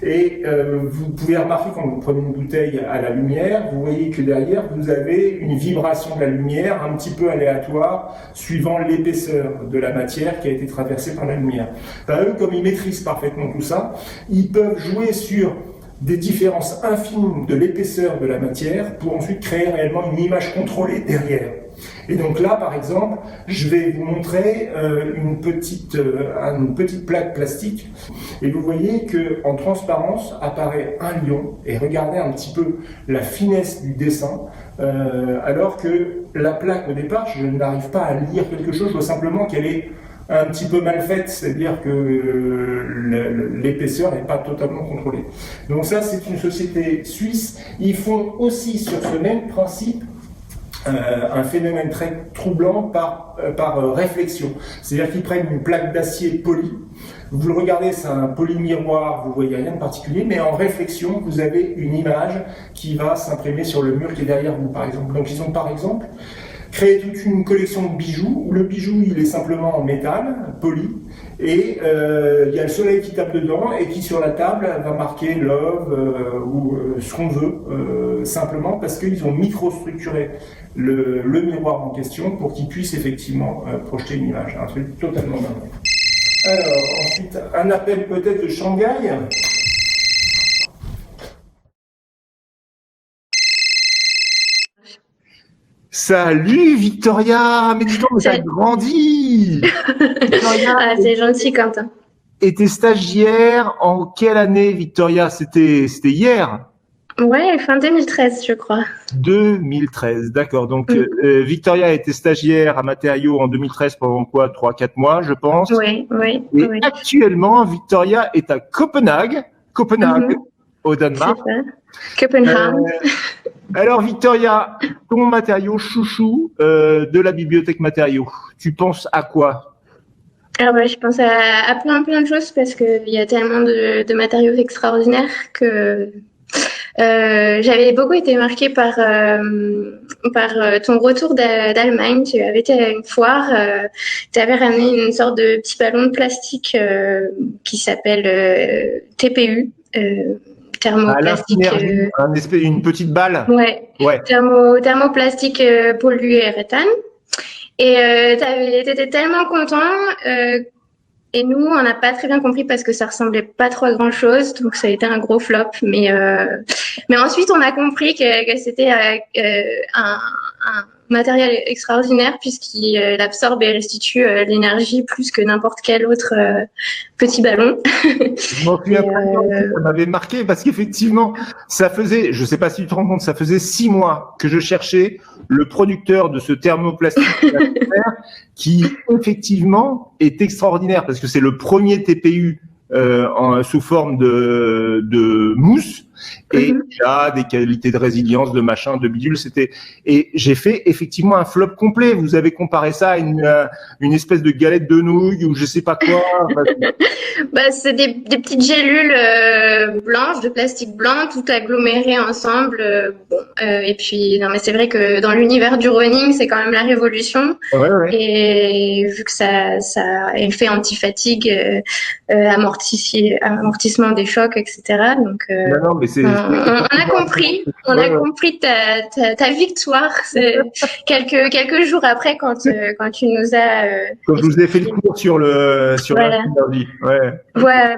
Et vous pouvez remarquer quand vous prenez une bouteille à la lumière, vous voyez que derrière vous avez une vibration de la lumière un petit peu aléatoire suivant l'épaisseur de la matière qui a été traversée par la lumière. Ben, eux, comme ils maîtrisent parfaitement tout ça, ils peuvent jouer sur des différences infimes de l'épaisseur de la matière pour ensuite créer réellement une image contrôlée derrière. Et donc là, par exemple, je vais vous montrer une petite plaque plastique. Et vous voyez qu'en transparence apparaît un lion. Et regardez un petit peu la finesse du dessin. Alors que la plaque, au départ, je n'arrive pas à lire quelque chose. Je vois simplement qu'elle est un petit peu mal faite, c'est-à-dire que l'épaisseur n'est pas totalement contrôlée. Donc ça, c'est une société suisse. Ils font aussi sur ce même principe un phénomène très troublant par réflexion. C'est-à-dire qu'ils prennent une plaque d'acier polie, vous le regardez, c'est un polymiroir, vous voyez rien de particulier, mais en réflexion, vous avez une image qui va s'imprimer sur le mur qui est derrière vous, par exemple. Donc ils ont, par exemple, créé toute une collection de bijoux, où le bijou, il est simplement en métal, poli, et il y a le soleil qui tape dedans, et qui sur la table va marquer love, ou ce qu'on veut, simplement parce qu'ils ont microstructuré le miroir en question pour qu'il puisse effectivement projeter une image. Un truc totalement dingue. Alors, ensuite, un appel peut-être de Shanghai. Salut Victoria, mais dis donc, mais t'as grandi. Victoria, Ah, c'est gentil, Quentin. et t'es stagiaire en quelle année, Victoria? C'était hier? Ouais, fin 2013, je crois. 2013, d'accord. Donc Victoria était stagiaire à Matériaux en 2013 pendant quoi? 3-4 mois, je pense. Oui, oui, Et oui. actuellement, Victoria est à Copenhague, Mhm. au C'est Danemark. ça. Copenhague. Alors Victoria, ton matériau chouchou de la bibliothèque Matériaux, tu penses à quoi? Alors, je pense à plein de choses parce qu'il y a tellement de matériaux extraordinaires que j'avais beaucoup été marquée par ton retour d'Allemagne. Tu avais été à une foire, tu avais ramené une sorte de petit ballon de plastique qui s'appelle TPU, thermoplastique. Une petite balle. Ouais. Ouais. Thermoplastique polyuréthane. Et t'étais tellement content. Et nous, on n'a pas très bien compris parce que ça ressemblait pas trop à grand chose, donc ça a été un gros flop. Mais ensuite, on a compris que c'était un matériel extraordinaire puisqu'il absorbe et restitue l'énergie plus que n'importe quel autre petit ballon. Je m'en souviens ça m'avait marqué parce qu'effectivement, ça faisait, je sais pas si tu te rends compte, ça faisait 6 mois que je cherchais le producteur de ce thermoplastique qui effectivement est extraordinaire parce que c'est le premier TPU sous forme de mousse et il a des qualités de résilience, de machin, de bidule. Et j'ai fait effectivement un flop complet. Vous avez comparé ça à une espèce de galette de nouilles ou je sais pas quoi. C'est des petites gélules blanches, de plastique blanc, tout aggloméré ensemble. Et puis, non, mais c'est vrai que dans l'univers du running, c'est quand même la révolution. Ouais. Et vu que ça fait anti-fatigue, amortissement des chocs, etc. Donc, non, mais on a compris ta victoire quelques jours après quand tu nous as. Quand je vous ai fait le cours sur voilà. l'énergie. Ouais,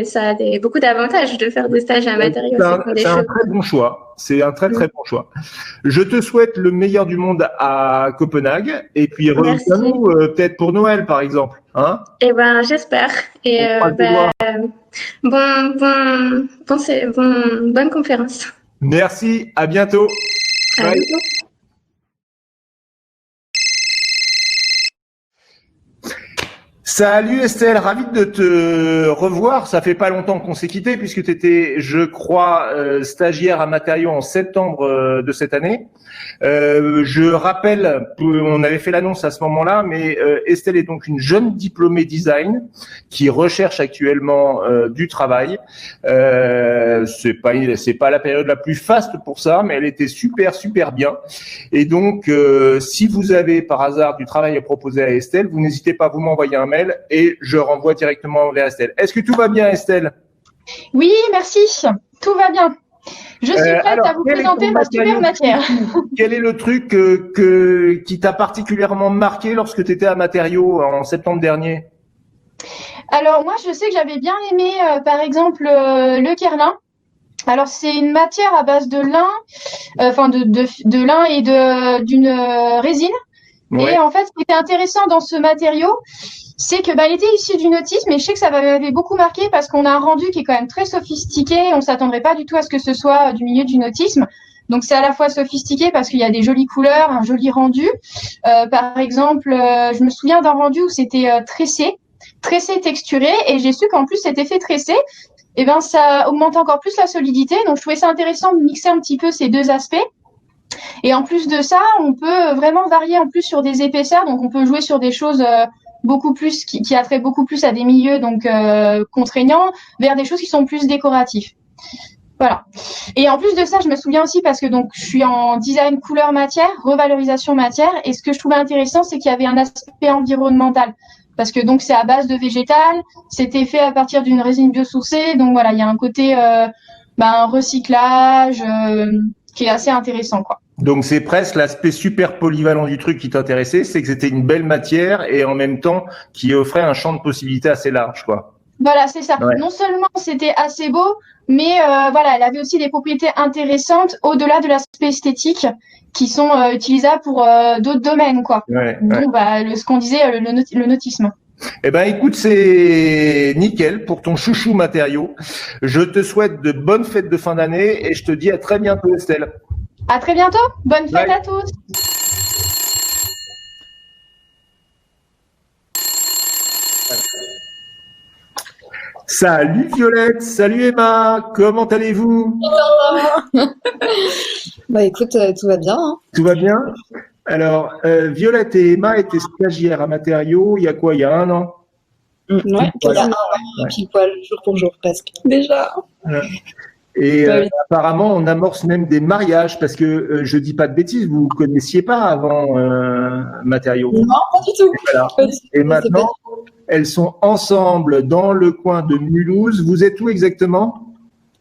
ça a beaucoup d'avantages de faire des stages à matériaux. C'est un très bon choix. C'est un très très bon choix. Je te souhaite le meilleur du monde à Copenhague et puis reviens-nous peut-être pour Noël par exemple. Hein? Eh ben, j'espère. Et bonne conférence. Merci, à bientôt. À Bye. bientôt. Salut Estelle, ravi de te revoir. Ça fait pas longtemps qu'on s'est quitté puisque tu étais, je crois, stagiaire à Matériaux en septembre de cette année. Je rappelle, on avait fait l'annonce à ce moment-là, mais Estelle est donc une jeune diplômée design qui recherche actuellement du travail. C'est pas la période la plus faste pour ça, mais elle était super bien. Et donc, si vous avez par hasard du travail à proposer à Estelle, vous n'hésitez pas à vous m'envoyer un mail et je renvoie directement vers Estelle. Est-ce que tout va bien, Estelle? Oui, merci. Tout va bien. Je suis prête à vous présenter ma super matière. Quel est le truc qui t'a particulièrement marqué lorsque tu étais à Matériaux en septembre dernier? Alors moi, je sais que j'avais bien aimé, par exemple, le Kerlin. Alors c'est une matière à base de lin, de lin et d'une résine. Ouais. Et en fait, ce qui était intéressant dans ce matériau, c'est que il était issu du nautisme, et je sais que ça m'avait beaucoup marqué parce qu'on a un rendu qui est quand même très sophistiqué. On s'attendrait pas du tout à ce que ce soit du milieu du nautisme. Donc c'est à la fois sophistiqué parce qu'il y a des jolies couleurs, un joli rendu. Par exemple, je me souviens d'un rendu où c'était tressé texturé, et j'ai su qu'en plus cet effet tressé, ça augmente encore plus la solidité. Donc je trouvais ça intéressant de mixer un petit peu ces deux aspects. Et en plus de ça, on peut vraiment varier en plus sur des épaisseurs. Donc on peut jouer sur des choses beaucoup plus qui attrait beaucoup plus à des milieux donc contraignants vers des choses qui sont plus décoratifs. Voilà. Et en plus de ça, je me souviens aussi parce que donc je suis en design couleur matière, revalorisation matière, et ce que je trouvais intéressant, c'est qu'il y avait un aspect environnemental parce que donc c'est à base de végétal, c'était fait à partir d'une résine biosourcée, donc voilà, il y a un côté recyclage qui est assez intéressant, quoi. Donc c'est presque l'aspect super polyvalent du truc qui t'intéressait, c'est que c'était une belle matière et en même temps qui offrait un champ de possibilités assez large, quoi. Voilà, c'est ça. Ouais. Non seulement c'était assez beau, mais elle avait aussi des propriétés intéressantes au-delà de l'aspect esthétique qui sont utilisables pour d'autres domaines, quoi. Ouais, donc ce qu'on disait, le nautisme. Eh ben, écoute, c'est nickel pour ton chouchou matériau. Je te souhaite de bonnes fêtes de fin d'année et je te dis à très bientôt, Estelle. À très bientôt. Bonne fête à tous. Salut Violette, salut Emma, comment allez-vous? Écoute, tout va bien. Hein. Tout va bien? Alors, Violette et Emma étaient stagiaires à Matériaux il y a quoi? Il y a 1 an? Ouais, il y a 1 an, pile poil, jour pour jour presque. Déjà. Et apparemment, on amorce même des mariages parce que je dis pas de bêtises, vous ne connaissiez pas avant Matériaux. Non, pas du tout. Voilà. Et maintenant, elles sont ensemble dans le coin de Mulhouse. Vous êtes où exactement?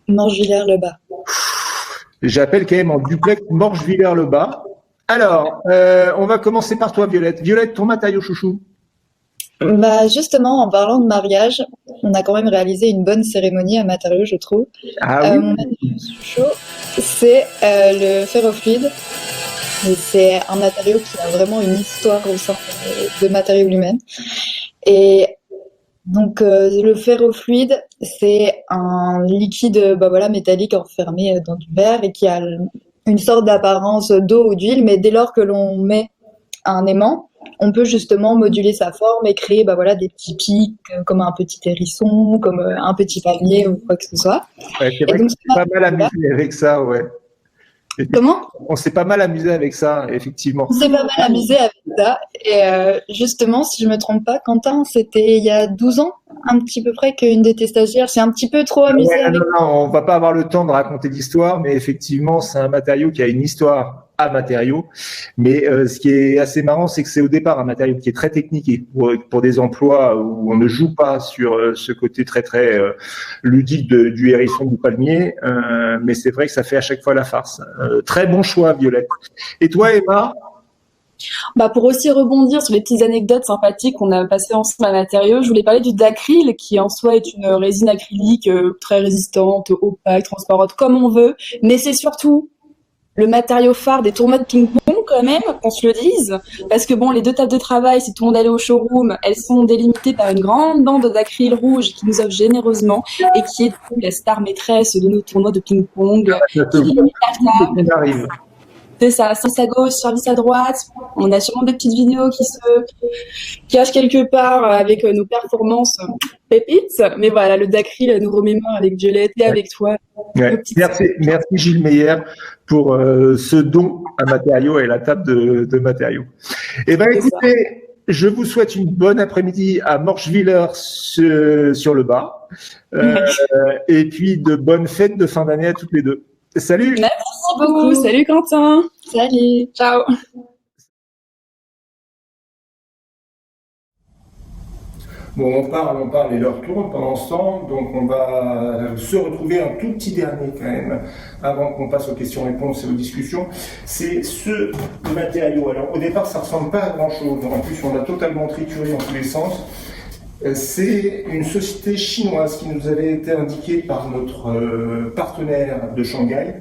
Morgevillers-le-Bas. J'appelle quand même en duplex Morgevillers-le-Bas. Alors, on va commencer par toi, Violette. Violette, ton matériau chouchou? Justement, en parlant de mariage, on a quand même réalisé une bonne cérémonie à Matériaux, je trouve. Ah oui. Mon matériau chaud, c'est le ferrofluide. Et c'est un matériau qui a vraiment une histoire au sein de Matériaux lui-même. Et donc, le ferrofluide, c'est un liquide métallique enfermé dans du verre et qui a une sorte d'apparence d'eau ou d'huile, mais dès lors que l'on met un aimant, on peut justement moduler sa forme et créer des petits pics comme un petit hérisson, comme un petit palmier ou quoi que ce soit. Ouais, c'est vrai qu'on s'est pas mal amusé avec ça, ouais. Comment? On s'est pas mal amusé avec ça, effectivement. On s'est pas mal amusé avec ça. Et justement, si je me trompe pas, Quentin, c'était il y a 12 ans, un petit peu près, qu'une de tes stagiaires s'est un petit peu trop amusée avec. Non, on va pas avoir le temps de raconter l'histoire, mais effectivement, c'est un matériau qui a une histoire à Matériaux. Mais ce qui est assez marrant, c'est que c'est au départ un matériau qui est très technique et pour des emplois où on ne joue pas sur ce côté très ludique du hérisson, du palmier. Mais c'est vrai que ça fait à chaque fois la farce. Très bon choix, Violette. Et toi, Emma? Pour aussi rebondir sur les petites anecdotes sympathiques qu'on a passées ensemble à matériaux, je voulais parler du dacryl, qui en soi est une résine acrylique très résistante, opaque, transparente, comme on veut, mais c'est surtout le matériau phare des tournois de ping-pong quand même, qu'on se le dise, parce que bon, les 2 tables de travail, si tout le monde allait au showroom, elles sont délimitées par une grande bande d'acryl rouge qui nous offre généreusement et qui est la star maîtresse de nos tournois de ping-pong. Qui limite la table. C'est ça, service à gauche, service à droite. On a sûrement des petites vidéos qui se cachent quelque part avec nos performances pépites. Mais voilà, le dacryl nous remémore avec Violette et avec toi. Ouais. Merci Gilles Meyer pour ce don à matériaux et la table de matériaux. Eh ben, écoutez, je vous souhaite une bonne après-midi à Morschwiller sur le bas. Et puis de bonnes fêtes de fin d'année à toutes les deux. Salut. Merci beaucoup. Salut Quentin. Salut. Ciao. Bon, on parle et leur tourne pendant ce temps, donc on va se retrouver un tout petit dernier quand même, avant qu'on passe aux questions-réponses et aux discussions. C'est ce matériau. Alors au départ, ça ressemble pas à grand-chose. En plus, on l'a totalement trituré dans tous les sens. C'est une société chinoise qui nous avait été indiquée par notre partenaire de Shanghai,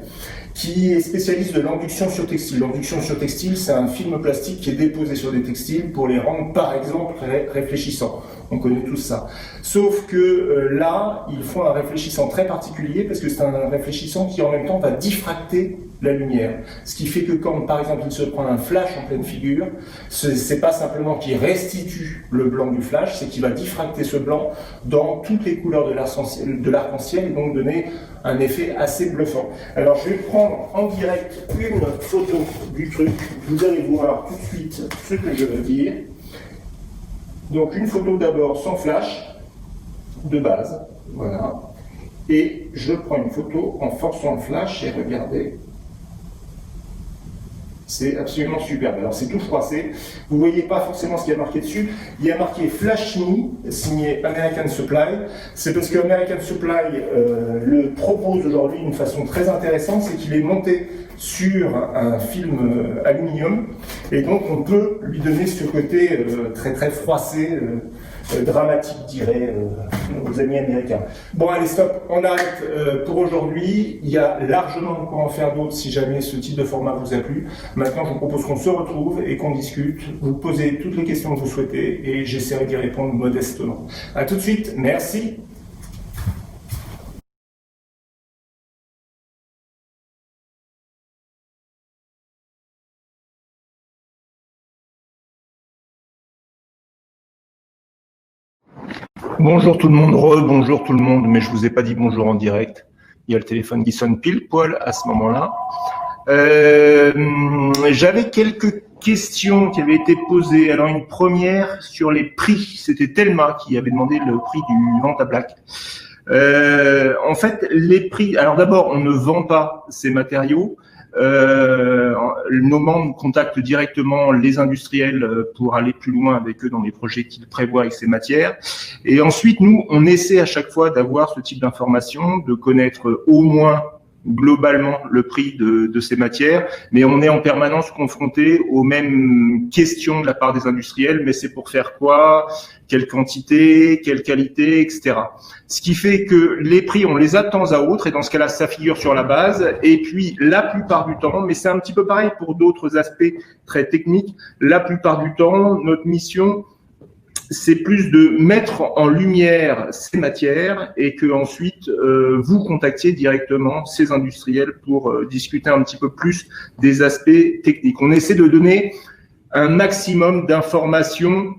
qui est spécialiste de l'induction sur textile. L'induction sur textile, c'est un film plastique qui est déposé sur des textiles pour les rendre, par exemple, réfléchissants. On connaît tous ça. Sauf que là, ils font un réfléchissant très particulier parce que c'est un réfléchissant qui, en même temps, va diffracter la lumière. Ce qui fait que quand, par exemple, il se prend un flash en pleine figure, c'est pas simplement qu'il restitue le blanc du flash, c'est qu'il va diffracter ce blanc dans toutes les couleurs de l'arc-en-ciel et donc donner un effet assez bluffant. Alors, je vais prendre en direct une photo du truc. Vous allez voir tout de suite ce que je veux dire. Donc, une photo d'abord sans flash, de base, voilà. Et je prends une photo en forçant le flash et regardez. C'est absolument superbe. Alors c'est tout froissé. Vous voyez pas forcément ce qu'il y a marqué dessus. Il y a marqué Flash Me, signé American Supply. C'est parce que American Supply le propose aujourd'hui d'une façon très intéressante, c'est qu'il est monté sur un film aluminium et donc on peut lui donner ce côté très très froissé, dramatique, diraient nos amis américains. Bon, allez, stop, on arrête pour aujourd'hui. Il y a largement quoi en faire d'autres si jamais ce type de format vous a plu. Maintenant, je vous propose qu'on se retrouve et qu'on discute. Vous posez toutes les questions que vous souhaitez et j'essaierai d'y répondre modestement. À tout de suite, merci. Bonjour tout le monde, bonjour tout le monde, mais je vous ai pas dit bonjour en direct. Il y a le téléphone qui sonne pile poil à ce moment-là. J'avais quelques questions qui avaient été posées. Alors une première sur les prix, c'était Thelma qui avait demandé le prix du Vanta Black. En fait, les prix. Alors d'abord, on ne vend pas ces matériaux. Nos membres contactent directement les industriels pour aller plus loin avec eux dans les projets qu'ils prévoient avec ces matières. Et ensuite, nous, on essaie à chaque fois d'avoir ce type d'informations, de connaître au moins globalement le prix de ces matières, mais on est en permanence confronté aux mêmes questions de la part des industriels, mais c'est pour faire quoi, quelle quantité, quelle qualité, etc. Ce qui fait que les prix, on les a de temps à autre, et dans ce cas-là, ça figure sur la base, et puis la plupart du temps, mais c'est un petit peu pareil pour d'autres aspects très techniques, la plupart du temps, notre mission, c'est plus de mettre en lumière ces matières et que ensuite vous contactiez directement ces industriels pour discuter un petit peu plus des aspects techniques. On essaie de donner un maximum d'informations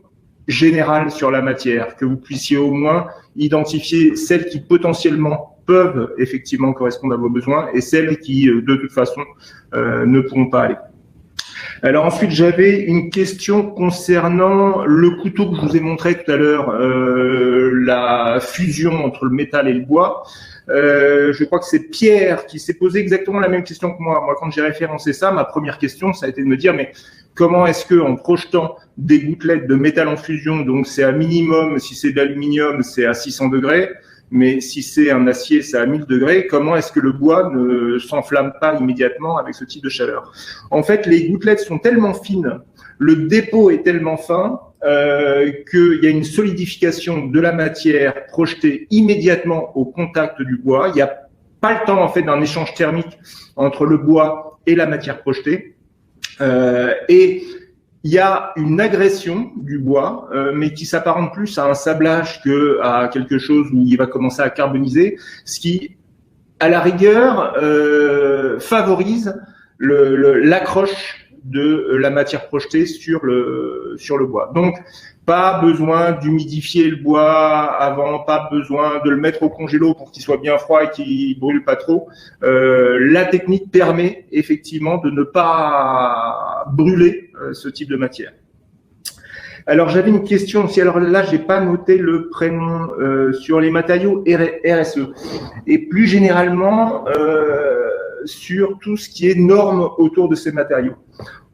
générales sur la matière, que vous puissiez au moins identifier celles qui potentiellement peuvent effectivement correspondre à vos besoins et celles qui de toute façon ne pourront pas aller. Alors ensuite, j'avais une question concernant le couteau que je vous ai montré tout à l'heure, la fusion entre le métal et le bois. Je crois que c'est Pierre qui s'est posé exactement la même question que moi. Moi, quand j'ai référencé ça, ma première question, ça a été de me dire, mais comment est-ce que, en projetant des gouttelettes de métal en fusion, donc c'est à minimum, si c'est de l'aluminium, c'est à 600 degrés, mais si c'est un acier, c'est à 1000 degrés. Comment est-ce que le bois ne s'enflamme pas immédiatement avec ce type de chaleur? En fait, les gouttelettes sont tellement fines, le dépôt est tellement fin qu'il y a une solidification de la matière projetée immédiatement au contact du bois. Il n'y a pas le temps en fait d'un échange thermique entre le bois et la matière projetée. Et il y a une agression du bois, mais qui s'apparente plus à un sablage que à quelque chose où il va commencer à carboniser, ce qui, à la rigueur, favorise l'accroche de la matière projetée sur le bois. Donc, pas besoin d'humidifier le bois avant, pas besoin de le mettre au congélo pour qu'il soit bien froid et qu'il brûle pas trop. La technique permet effectivement de ne pas brûler ce type de matière. Alors j'avais une question aussi. Alors là, j'ai pas noté le prénom sur les matériaux RSE et plus généralement sur tout ce qui est normes autour de ces matériaux.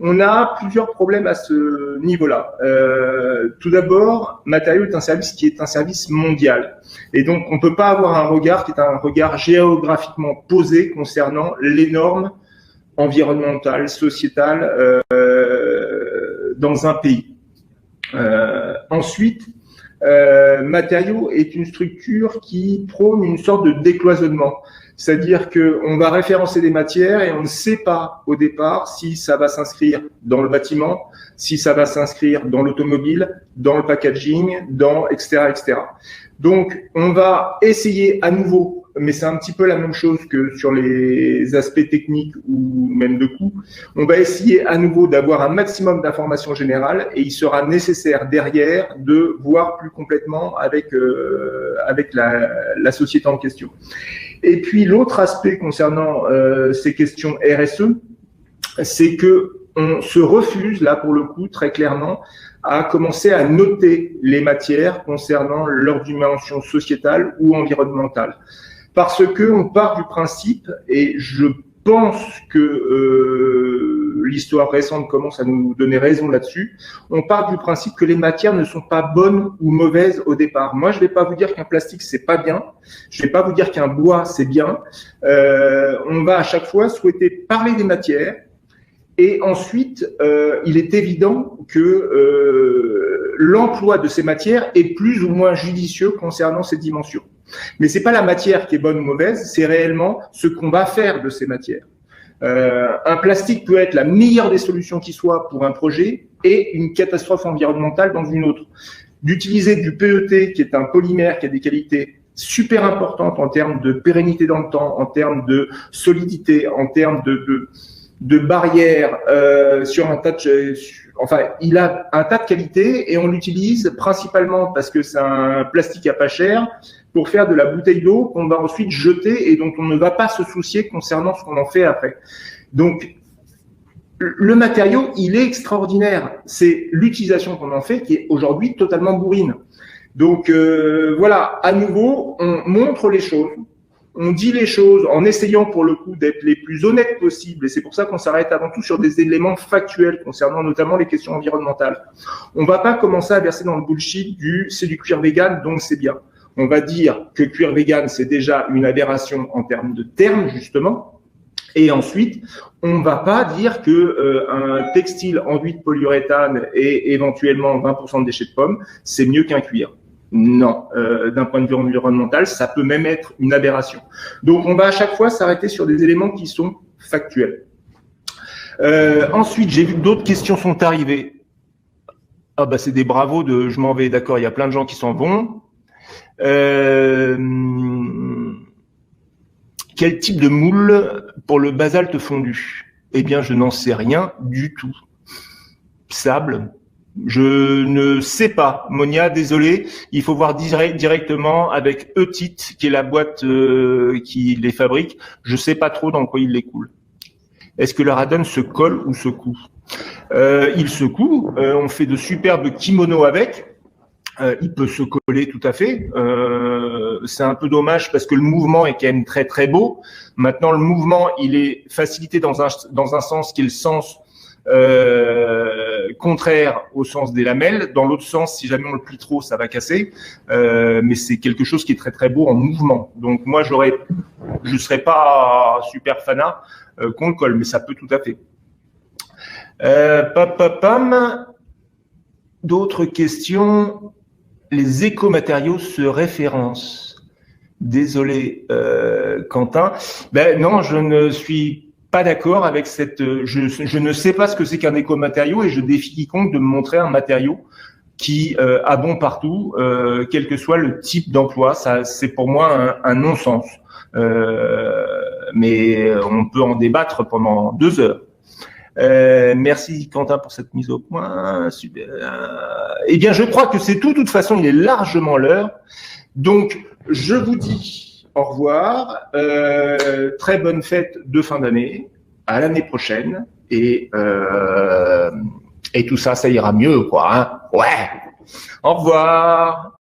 On a plusieurs problèmes à ce niveau-là. Tout d'abord, matériaux est un service qui est un service mondial. Et donc, on ne peut pas avoir un regard qui est un regard géographiquement posé concernant les normes environnementales, sociétales dans un pays. Ensuite, matériaux est une structure qui prône une sorte de décloisonnement. C'est-à-dire qu'on va référencer des matières et on ne sait pas au départ si ça va s'inscrire dans le bâtiment, si ça va s'inscrire dans l'automobile, dans le packaging, etc., etc. Donc, on va essayer à nouveau, mais c'est un petit peu la même chose que sur les aspects techniques ou même de coût, on va essayer à nouveau d'avoir un maximum d'informations générales et il sera nécessaire derrière de voir plus complètement avec la société en question. Et puis l'autre aspect concernant ces questions RSE, c'est que on se refuse là pour le coup très clairement à commencer à noter les matières concernant leur dimension sociétale ou environnementale, parce que on part du principe, et je pense que l'histoire récente commence à nous donner raison là-dessus, on part du principe que les matières ne sont pas bonnes ou mauvaises au départ. Moi, je vais pas vous dire qu'un plastique, c'est pas bien. Je vais pas vous dire qu'un bois, c'est bien. On va à chaque fois souhaiter parler des matières. Et ensuite, il est évident que l'emploi de ces matières est plus ou moins judicieux concernant ces dimensions. Mais c'est pas la matière qui est bonne ou mauvaise, c'est réellement ce qu'on va faire de ces matières. Un plastique peut être la meilleure des solutions qui soit pour un projet et une catastrophe environnementale dans une autre. D'utiliser du PET, qui est un polymère qui a des qualités super importantes en termes de pérennité dans le temps, en termes de solidité, en termes de barrières sur un tas de... Enfin, il a un tas de qualités et on l'utilise principalement parce que c'est un plastique à pas cher pour faire de la bouteille d'eau qu'on va ensuite jeter et dont on ne va pas se soucier concernant ce qu'on en fait après. Donc, le matériau, il est extraordinaire. C'est l'utilisation qu'on en fait qui est aujourd'hui totalement bourrine. Donc, voilà, à nouveau, on montre les choses. On dit les choses en essayant pour le coup d'être les plus honnêtes possibles et c'est pour ça qu'on s'arrête avant tout sur des éléments factuels concernant notamment les questions environnementales. On va pas commencer à verser dans le bullshit c'est du cuir vegan donc c'est bien. On va dire que cuir vegan c'est déjà une aberration en termes de termes justement et ensuite on va pas dire que un textile enduit de polyuréthane et éventuellement 20% de déchets de pommes c'est mieux qu'un cuir. Non, d'un point de vue environnemental, ça peut même être une aberration. Donc, on va à chaque fois s'arrêter sur des éléments qui sont factuels. Ensuite, j'ai vu que d'autres questions sont arrivées. Ah bah c'est des bravos de je m'en vais, d'accord, il y a plein de gens qui s'en vont. Quel type de moule pour le basalte fondu? Eh bien, je n'en sais rien du tout. Sable. Je ne sais pas, Monia, désolé. Il faut voir directement avec Eutit, qui est la boîte qui les fabrique. Je sais pas trop dans quoi ils les coulent. Est-ce que le radon se colle ou se coud? Il se coud. On fait de superbes kimonos avec. Il peut se coller tout à fait. C'est un peu dommage parce que le mouvement est quand même très très beau. Maintenant, le mouvement, il est facilité dans un sens qui est le sens contraire au sens des lamelles. Dans l'autre sens, si jamais on le plie trop, ça va casser. Mais c'est quelque chose qui est très très beau en mouvement. Donc moi, je serais pas super fanat qu'on le colle, mais ça peut tout à fait. D'autres questions? Les écomatériaux se référencent. Désolé, Quentin. Ben non, je ne suis pas d'accord avec cette. Je ne sais pas ce que c'est qu'un écomatériau et je défie quiconque de me montrer un matériau qui a bon partout, quel que soit le type d'emploi. Ça, c'est pour moi un non-sens. Mais on peut en débattre pendant 2 heures. Merci Quentin pour cette mise au point. Super. Eh bien, je crois que c'est tout. De toute façon, il est largement l'heure. Donc, je vous dis au revoir. Très bonne fête de fin d'année. À l'année prochaine. Et tout ça, ça ira mieux, quoi. Hein, ouais. Au revoir.